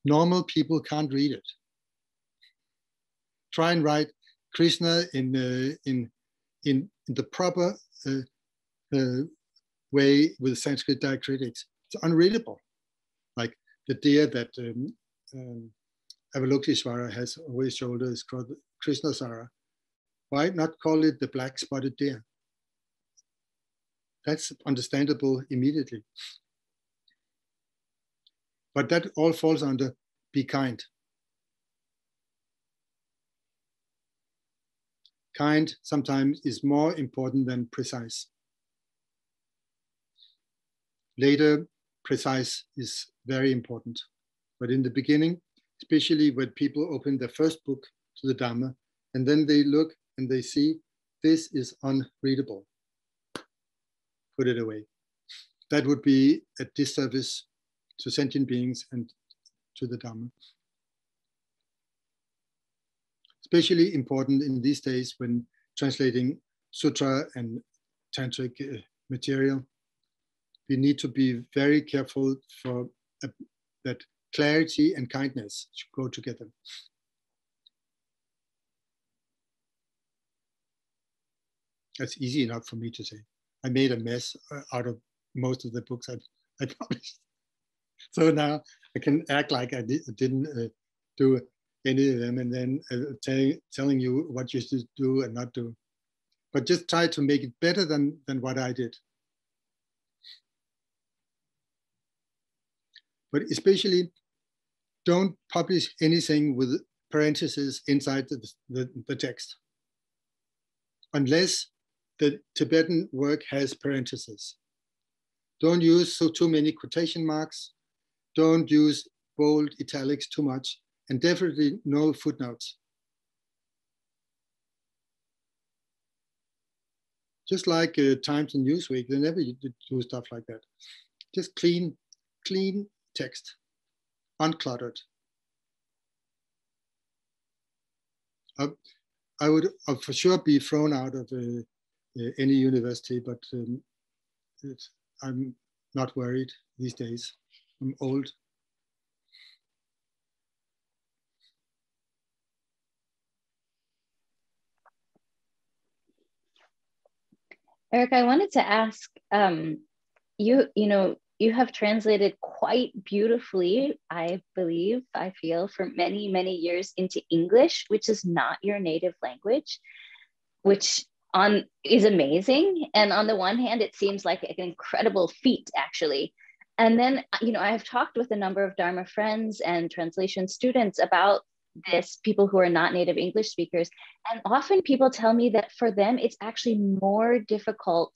Normal people can't read it. Try and write Krishna in the proper way with Sanskrit diacritics. It's unreadable. Like the deer that Avalokiteshvara has over his shoulder is called Krishna Sara. Why not call it the black spotted deer? That's understandable immediately. But that all falls under be kind. Kind sometimes is more important than precise. Later, precise is very important. But in the beginning, especially when people open their first book to the Dharma, and then they look and they see this is unreadable, put it away. That would be a disservice to sentient beings and to the Dharma. Especially important in these days when translating sutra and tantric material. We need to be very careful for that clarity and kindness should go together. That's easy enough for me to say. I made a mess out of most of the books I published. So now I can act like I didn't do any of them and then telling you what you should do and not do. But just try to make it better than what I did. But especially don't publish anything with parentheses inside the text. Unless the Tibetan work has parentheses. Don't use too many quotation marks. Don't use bold italics too much. And definitely no footnotes. Just like Times and Newsweek, they never do stuff like that. Just clean text, uncluttered. I would for sure be thrown out of any university, but I'm not worried these days. I'm old. Erik, I wanted to ask, you have translated quite beautifully, I believe, I feel, for many, many years into English, which is not your native language, which is amazing. And on the one hand, it seems like an incredible feat, actually. And then, I have talked with a number of Dharma friends and translation students about this, people who are not native English speakers. And often people tell me that for them, it's actually more difficult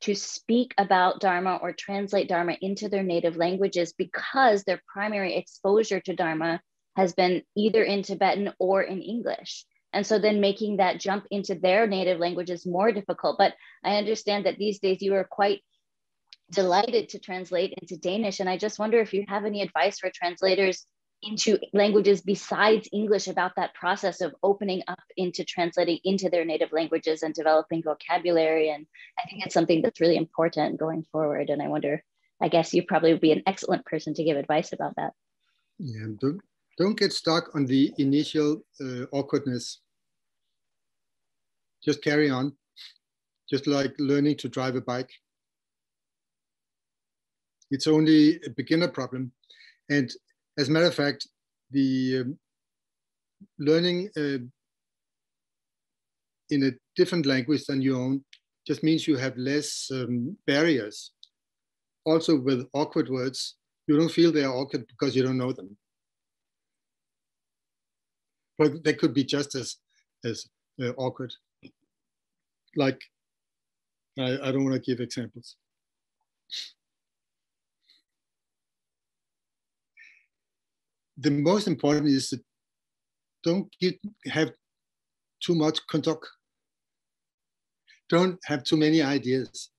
to speak about Dharma or translate Dharma into their native languages because their primary exposure to Dharma has been either in Tibetan or in English. And so then making that jump into their native language is more difficult. But I understand that these days you are quite delighted to translate into Danish. And I just wonder if you have any advice for translators into languages besides English about that process of opening up into translating into their native languages and developing vocabulary. And I think it's something that's really important going forward. And I wonder, I guess you probably would be an excellent person to give advice about that. Yeah, don't get stuck on the initial awkwardness. Just carry on, just like learning to drive a bike. It's only a beginner problem. And as a matter of fact, the learning in a different language than your own just means you have less barriers. Also with awkward words, you don't feel they're awkward because you don't know them. But they could be just as awkward. Like, I don't want to give examples. The most important is that don't have too much kontok. Don't have too many ideas.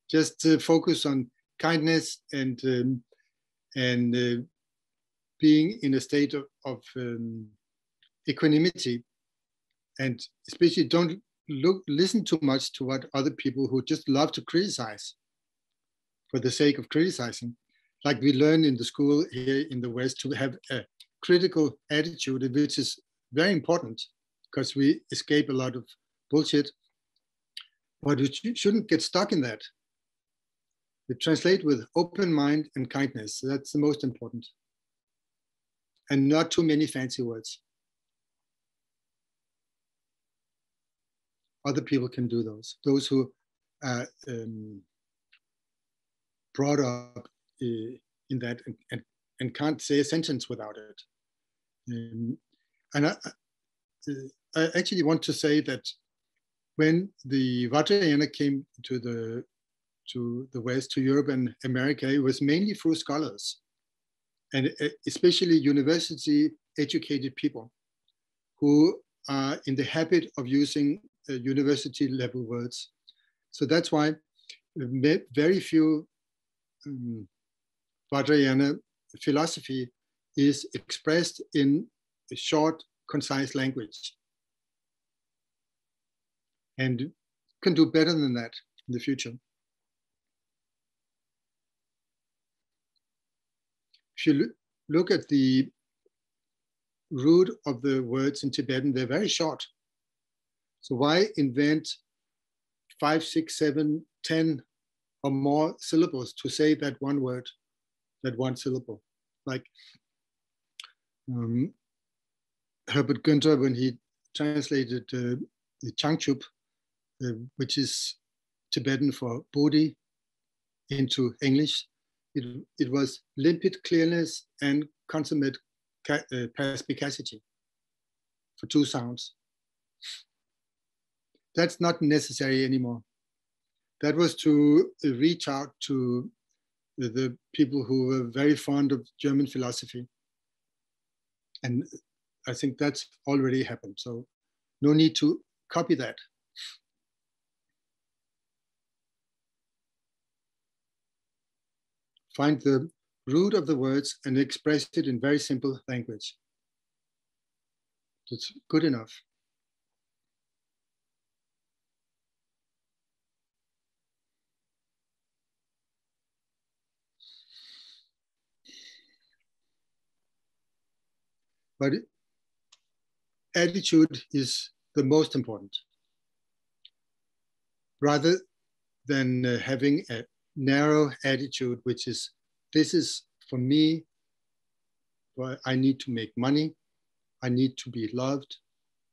Just focus on kindness and being in a state of equanimity. And especially don't listen too much to what other people who just love to criticize for the sake of criticizing. Like we learn in the school here in the West to have a critical attitude, which is very important because we escape a lot of bullshit. But we shouldn't get stuck in that. We translate with open mind and kindness. That's the most important. And not too many fancy words. Other people can do those. Those who are brought up in that and can't say a sentence without it. And I actually want to say that when the Vajrayana came to the West, to Europe and America, it was mainly through scholars, and especially university-educated people who are in the habit of using university-level words. So that's why very few Vajrayana philosophy is expressed in a short, concise language. And can do better than that in the future. If you look at the root of the words in Tibetan, they're very short. So why invent 5, 6, 7, 10 or more syllables to say that one word, that one syllable? Like Herbert Günther, when he translated the Changchup, which is Tibetan for Bodhi, into English, it was limpid clearness and consummate perspicacity for 2 sounds. That's not necessary anymore. That was to reach out to the people who were very fond of German philosophy. And I think that's already happened. So no need to copy that. Find the root of the words and express it in very simple language. That's good enough. But attitude is the most important. Rather than having a narrow attitude, which is, this is for me, well, I need to make money, I need to be loved.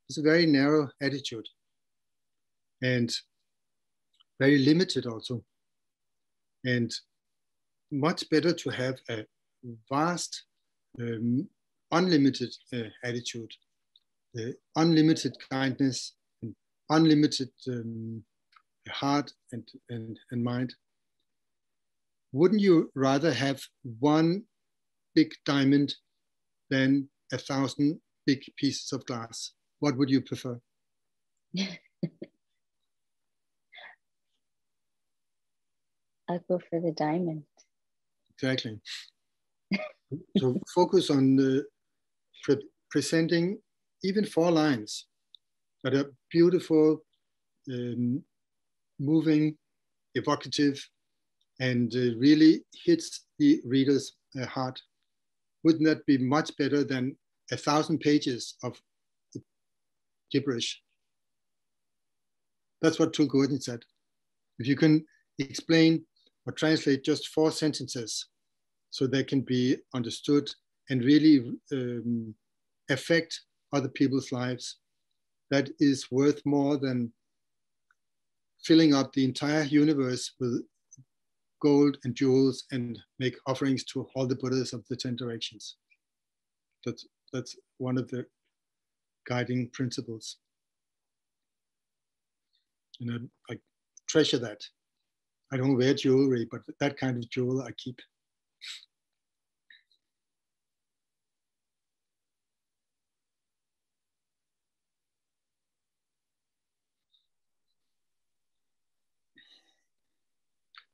It's a very narrow attitude and very limited also. And much better to have a vast, unlimited attitude, unlimited kindness, and unlimited heart and mind, wouldn't you rather have one big diamond than 1,000 big pieces of glass? What would you prefer? I'll go for the diamond. Exactly. So focus on presenting even 4 lines that are beautiful, moving, evocative, and really hits the reader's heart. Wouldn't that be much better than 1,000 pages of gibberish? That's what Tulku Urgyen said. If you can explain or translate just 4 sentences so they can be understood and really affect other people's lives, that is worth more than filling up the entire universe with gold and jewels and make offerings to all the Buddhas of the 10 directions. That's one of the guiding principles. And I treasure that. I don't wear jewelry, but that kind of jewel I keep.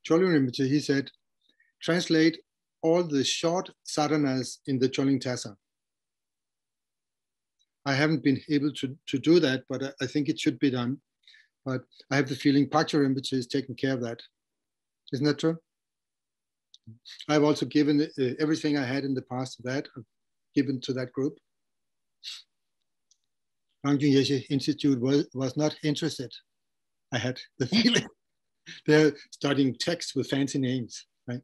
Chökyi Rinpoche, he said, translate all the short sadhanas in the Choling Tassa. I haven't been able to do that, but I think it should be done. But I have the feeling Pacha Rinpoche is taking care of that. Isn't that true? I've also given everything I had in the past to that, I've given to that group. Rangjung Yeshe Institute was not interested. I had the feeling. They're studying texts with fancy names, right?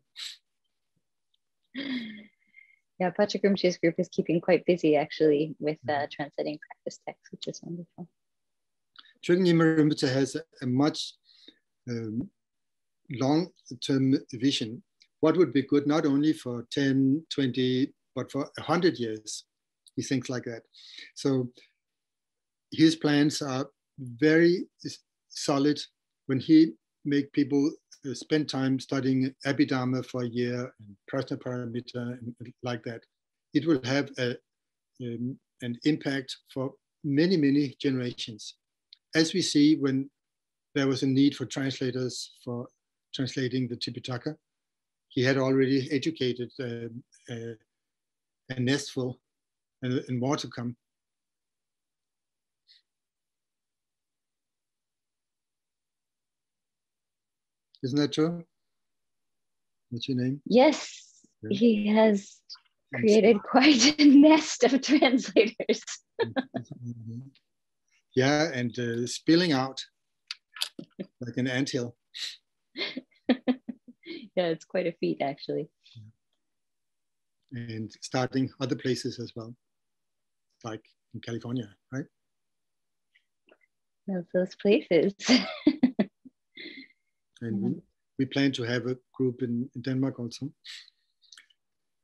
Yeah, Pacha Rinpoche's group is keeping quite busy actually with translating practice texts, which is wonderful. Chökyi Nyima Rinpoche has a much long-term vision. What would be good not only for 10, 20, but for 100 years? He thinks like that. So his plans are very solid. When he make people spend time studying Abhidharma for a year and Prajna Paramita and like that, it will have an impact for many, many generations. As we see when there was a need for translators for translating the Tipitaka, he had already educated a nestful and more to come. Isn't that true? What's your name? Yes, yeah. He has created quite a nest of translators. Yeah, and spilling out like an anthill. Yeah, it's quite a feat actually. And starting other places as well, like in California, right? Those places. And we plan to have a group in Denmark also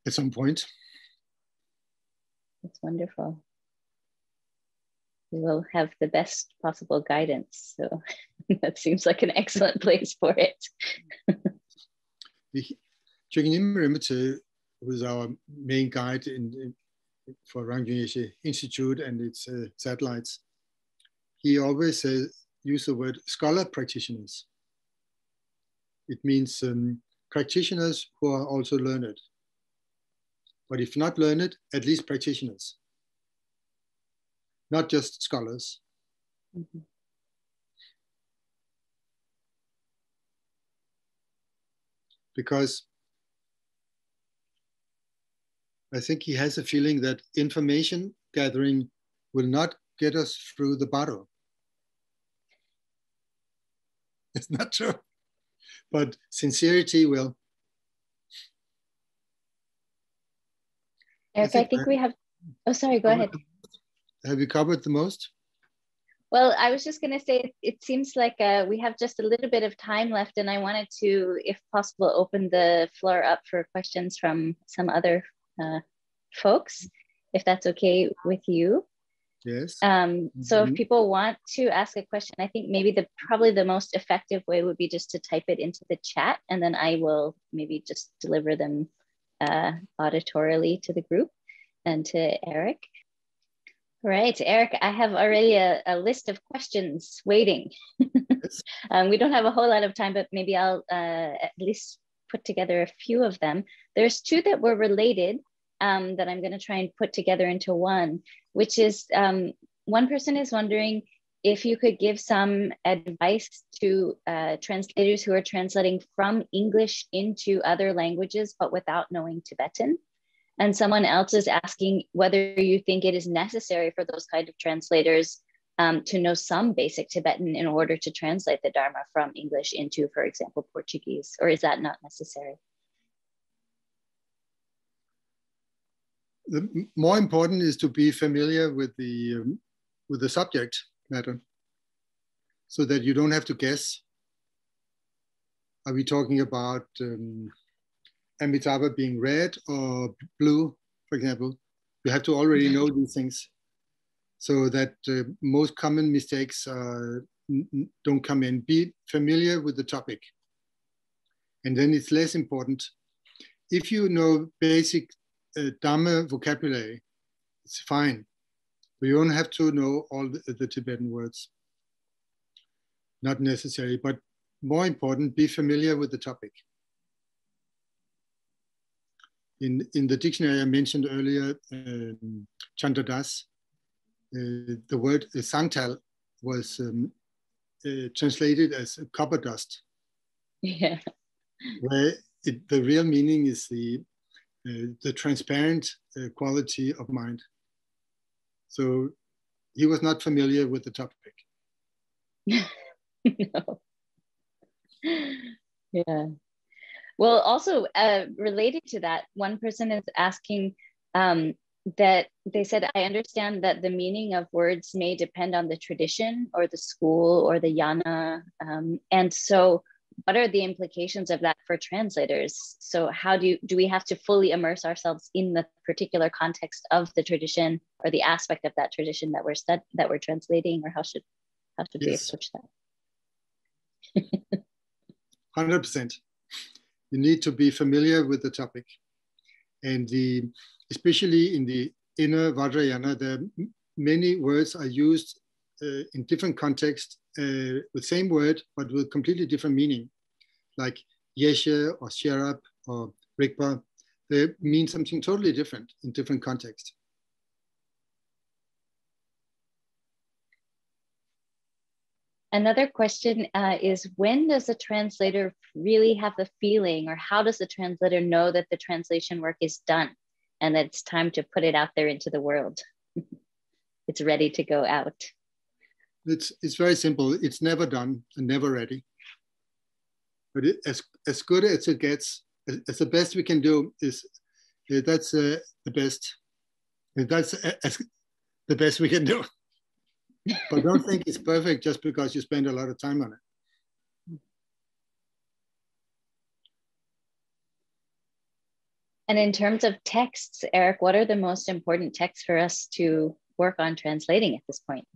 at some point. That's wonderful. We will have the best possible guidance. So that seems like an excellent place for it. Chökyi Nyima Rinpoche was our main guide for Rangjung Yeshe Institute and its satellites. He always used the word scholar practitioners. It means practitioners who are also learned. But if not learned, at least practitioners. Not just scholars. Mm-hmm. Because I think he has a feeling that information gathering will not get us through the barrow. It's not true. But sincerity will. Erik, I think we have, oh, sorry, go ahead. Have you covered the most? Well, I was just going to say, it seems like we have just a little bit of time left, and I wanted to, if possible, open the floor up for questions from some other folks, if that's okay with you. Yes. So if people want to ask a question, I think maybe probably the most effective way would be just to type it into the chat, and then I will maybe just deliver them auditorily to the group and to Erik. Right, Erik, I have already a list of questions waiting. Yes. We don't have a whole lot of time, but maybe I'll at least put together a few of them. There's two that were related that I'm going to try and put together into one, which is one person is wondering if you could give some advice to translators who are translating from English into other languages, but without knowing Tibetan. And someone else is asking whether you think it is necessary for those kind of translators to know some basic Tibetan in order to translate the Dharma from English into, for example, Portuguese, or is that not necessary? The more important is to be familiar with the subject matter, so that you don't have to guess. Are we talking about Amitabha being red or blue, for example? You have to already know these things, so that most common mistakes don't come in. Be familiar with the topic. And then it's less important. If you know basic Dharma vocabulary, it's fine. But you don't have to know all the Tibetan words. Not necessary, but more important, be familiar with the topic. In the dictionary I mentioned earlier, Chantadas, the word sangtal was translated as copper dust. Yeah. Where the real meaning is the transparent quality of mind. So he was not familiar with the topic. No. Yeah. Well, also related to that, one person is asking that they said, I understand that the meaning of words may depend on the tradition or the school or the yana. And so what are the implications of that for translators? So how do we have to fully immerse ourselves in the particular context of the tradition or the aspect of that tradition that we're translating, or how should we approach that? 100%. You need to be familiar with the topic. And especially in the inner Vajrayana, there are many words are used in different contexts, the same word, but with completely different meaning, like Yeshe or Sherab or Rigpa. They mean something totally different in different contexts. Another question is, when does the translator really have the feeling, or how does the translator know that the translation work is done and that it's time to put it out there into the world? It's ready to go out. It's very simple. It's never done and never ready. But as good as it gets, as the best we can do is, that's the best. That's the best we can do. But don't think it's perfect just because you spend a lot of time on it. And in terms of texts, Erik, what are the most important texts for us to work on translating at this point?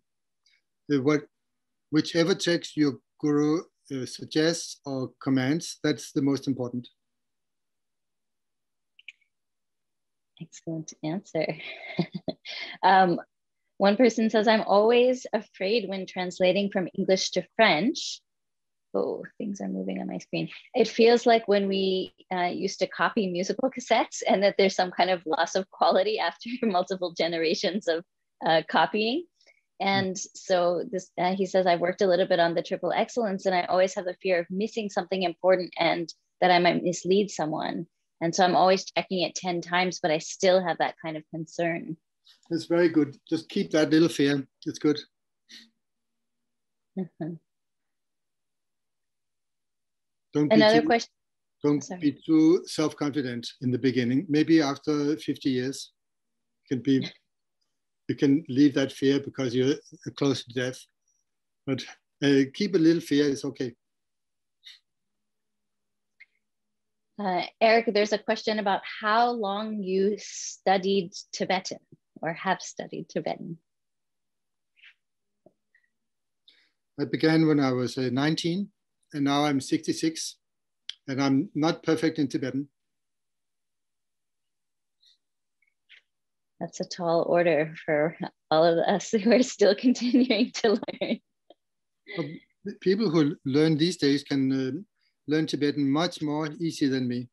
Whichever text your guru suggests or commands, that's the most important. Excellent answer. One person says, I'm always afraid when translating from English to French. Oh, things are moving on my screen. It feels like when we used to copy musical cassettes, and that there's some kind of loss of quality after multiple generations of copying. And so this, he says, I worked a little bit on the triple excellence, and I always have the fear of missing something important and that I might mislead someone. And so I'm always checking it 10 times, but I still have that kind of concern. It's very good. Just keep that little fear. It's good. Another question. Don't be too self-confident in the beginning. Maybe after 50 years, you can leave that fear because you're close to death. But keep a little fear, it's okay. Erik, there's a question about how long you studied Tibetan or have studied Tibetan. I began when I was 19, and now I'm 66, and I'm not perfect in Tibetan. That's a tall order for all of us who are still continuing to learn. People who learn these days can learn Tibetan much more easy than me.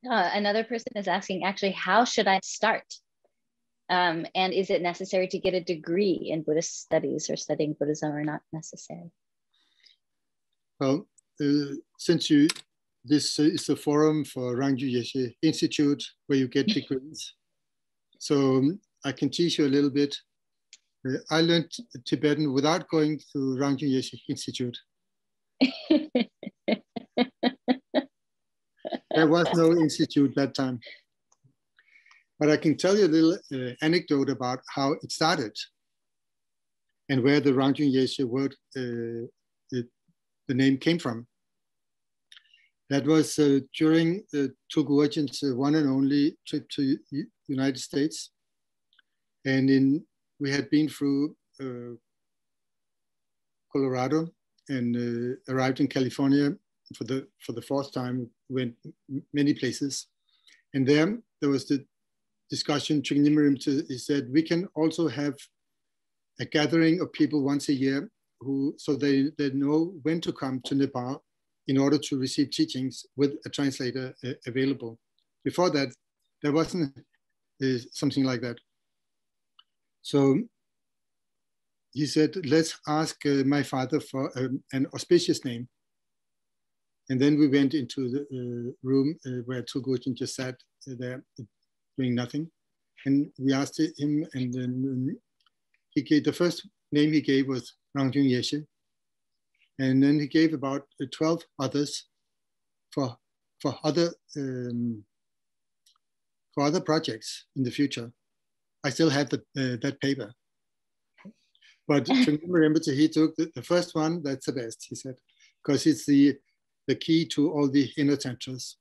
Another person is asking, actually, how should I start? And is it necessary to get a degree in Buddhist studies, or studying Buddhism, or not necessary? Well, since this is a forum for Rangjung Yeshe Institute where you get degrees, so I can teach you a little bit. I learned Tibetan without going to Rangjung Yeshe Institute. There was no institute that time. But I can tell you a little anecdote about how it started and where the Rangjung Yeshe word, the name came from. That was during Tulku Urgyen's one and only trip to United States. And we had been through Colorado and arrived in California for the fourth time, went many places. And there was the discussion. Chökyi Nyima Rinpoche said, we can also have a gathering of people once a year so they know when to come to Nepal in order to receive teachings with a translator available. Before that, there wasn't something like that. So he said, let's ask my father for an auspicious name. And then we went into the room where Tulku Urgyen just sat there doing nothing. And we asked him, and then he gave, the first name he gave was Rangjung Yeshe. And then he gave about 12 others for other projects in the future. I still have that paper. But Chökyi Nyima Rinpoche, he took the first one, that's the best, he said, because it's the key to all the inner tantras.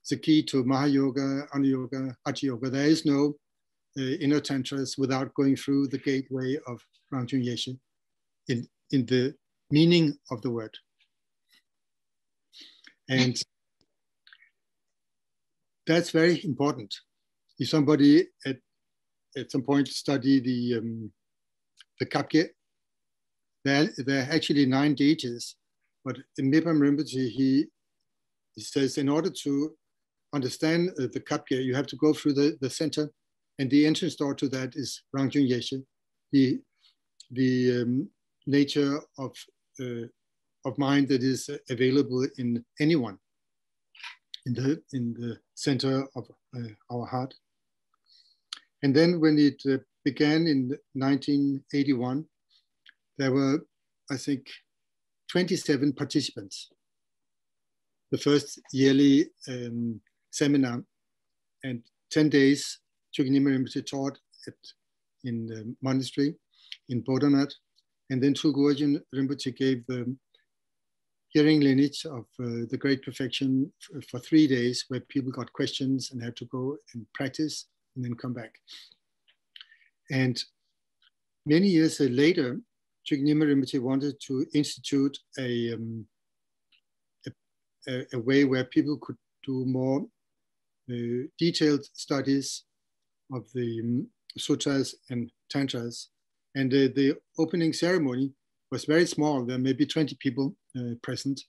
It's the key to Mahayoga, Anuyoga, Hatha Yoga. There is no inner tantras without going through the gateway of Rangjung Yeshe in the meaning of the word. And that's very important. If somebody at some point study the Kapke, there are actually 9 deities, but in Mipam Rinpoche, he says in order to understand the Kapke, you have to go through the center, and the entrance door to that is Rangjung Yeshe, the nature of mind that is available in anyone, in the center of our heart. And then when it began in 1981, there were, I think, 27 participants. The first yearly seminar, and 10 days, Chökyi Nyima Rinpoche taught in the monastery in Bodhanat. And then Tulku Urgyen Rinpoche gave the hearing lineage of the Great Perfection for 3 days, where people got questions and had to go and practice and then come back. And many years later, Chökyi Nyima Rinpoche wanted to institute a way where people could do more detailed studies of the sutras and tantras. And the opening ceremony was very small. There may be 20 people present.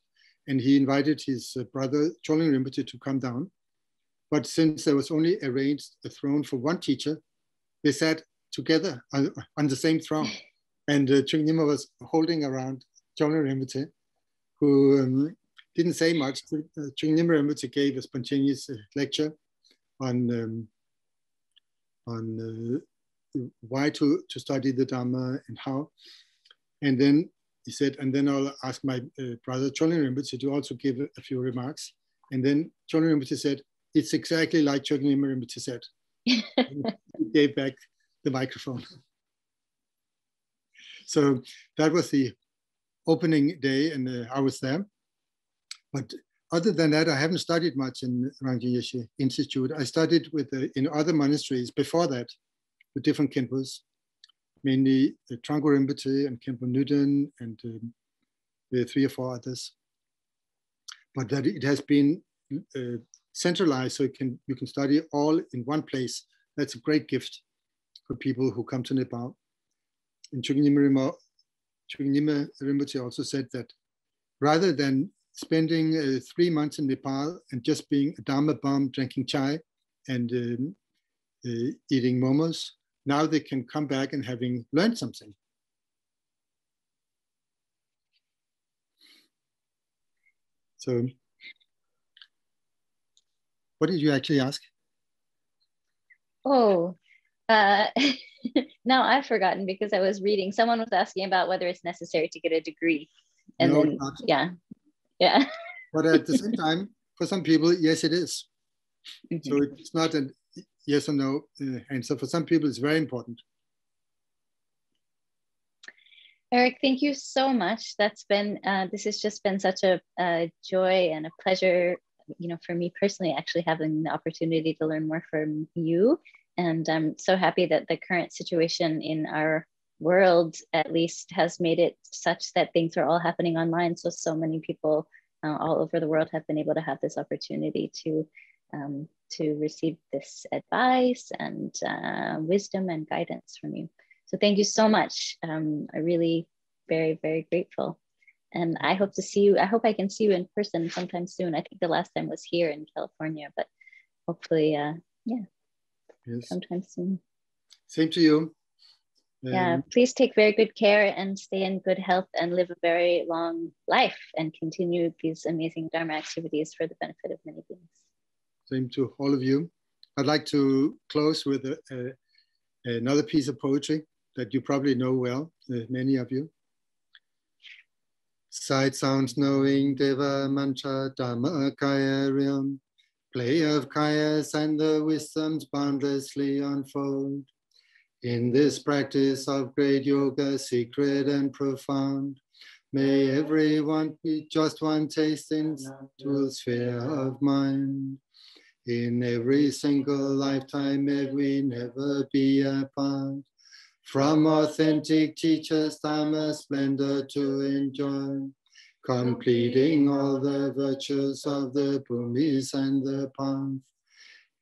And he invited his brother, Choling Rinpoche, to come down. But since there was only arranged a throne for one teacher, they sat together on the same throne. And Chökyi Nyima was holding around Choling Rinpoche, who didn't say much. Chökyi Nyima Rinpoche gave a spontaneous lecture on why to study the Dharma and how. And then he said, and then I'll ask my brother Choling Rinpoche to also give a few remarks. And then Choling Rinpoche said, it's exactly like Chökyi Nyima Rinpoche said. He gave back the microphone. So that was the opening day, and I was there. But other than that, I haven't studied much in Rangjung Yeshe Institute. I studied in other monasteries before that, with different Khenpos. mainly Tulku Rinpoche and Khenpo Nyuden and the 3 or 4 others. But that it has been centralized, so you can study all in one place. That's a great gift for people who come to Nepal. And Chökyi Nyima Rinpoche also said that rather than spending 3 months in Nepal and just being a Dharma bum, drinking chai and eating momos, now they can come back and having learned something. So, what did you actually ask? Oh, now I've forgotten because I was reading. Someone was asking about whether it's necessary to get a degree. And No, then, yeah. But at the same time, for some people, yes, it is. Mm-hmm. So it's not a yes or no answer. For some people, it's very important. Erik, thank you so much. That's been, this has just been such a joy and a pleasure, you know, for me personally, actually having the opportunity to learn more from you. And I'm so happy that the current situation in our world, at least, has made it such that things are all happening online. So many people all over the world have been able to have this opportunity to receive this advice and wisdom and guidance from you. So thank you so much. I'm really very, very grateful. And I hope to see you. I hope I can see you in person sometime soon. I think the last time was here in California, but hopefully, yes, sometime soon. Same to you. Yeah, please take very good care and stay in good health and live a very long life and continue these amazing Dharma activities for the benefit of many beings. Same to all of you. I'd like to close with another piece of poetry that you probably know well, many of you. Sight, sounds, knowing, Deva, Mantra, Dharma, Kaya, realm, play of Kayas and the wisdoms boundlessly unfold. In this practice of great yoga, secret and profound, may everyone be just one taste into a sphere of mind. In every single lifetime, may we never be apart from authentic teachers, Dharma splendor to enjoy, completing all the virtues of the Bhumis and the path.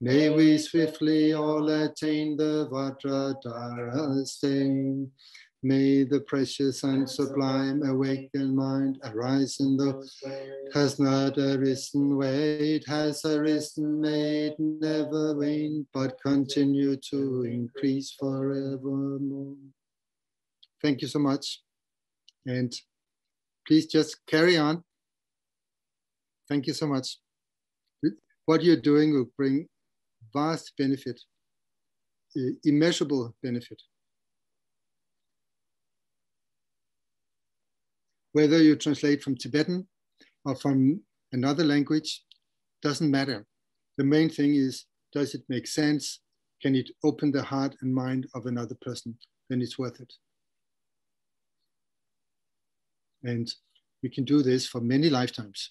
May we swiftly all attain the Vajradhara state. May the precious and sublime awakened mind arise in those has not arisen, where it has arisen, may it never wane, but continue to increase forevermore. Thank you so much. And please just carry on. Thank you so much. What you're doing will bring vast benefit, immeasurable benefit. Whether you translate from Tibetan or from another language, doesn't matter. The main thing is, does it make sense? Can it open the heart and mind of another person? Then it's worth it. And we can do this for many lifetimes.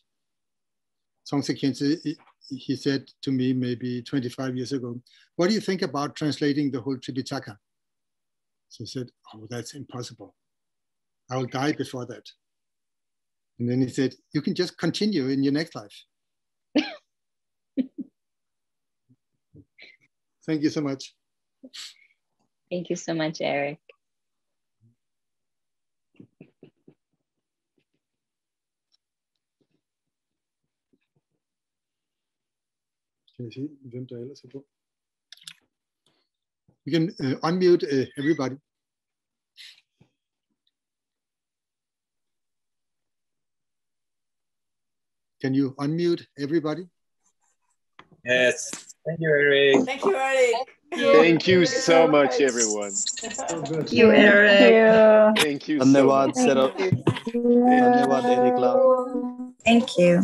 Songtse Khyentse, he said to me maybe 25 years ago, what do you think about translating the whole Tripitaka? So I said, oh, that's impossible. I will die before that. And then he said, you can just continue in your next life. Thank you so much. Thank you so much, Erik. Can you see hvem der ellers er på? You can unmute everybody. Can you unmute everybody? Yes. Thank you, Erik. Thank you, Erik. Thank you so much, everyone. Thank you, Erik. Thank you so much. Dhanyawad, Erik. Thank you.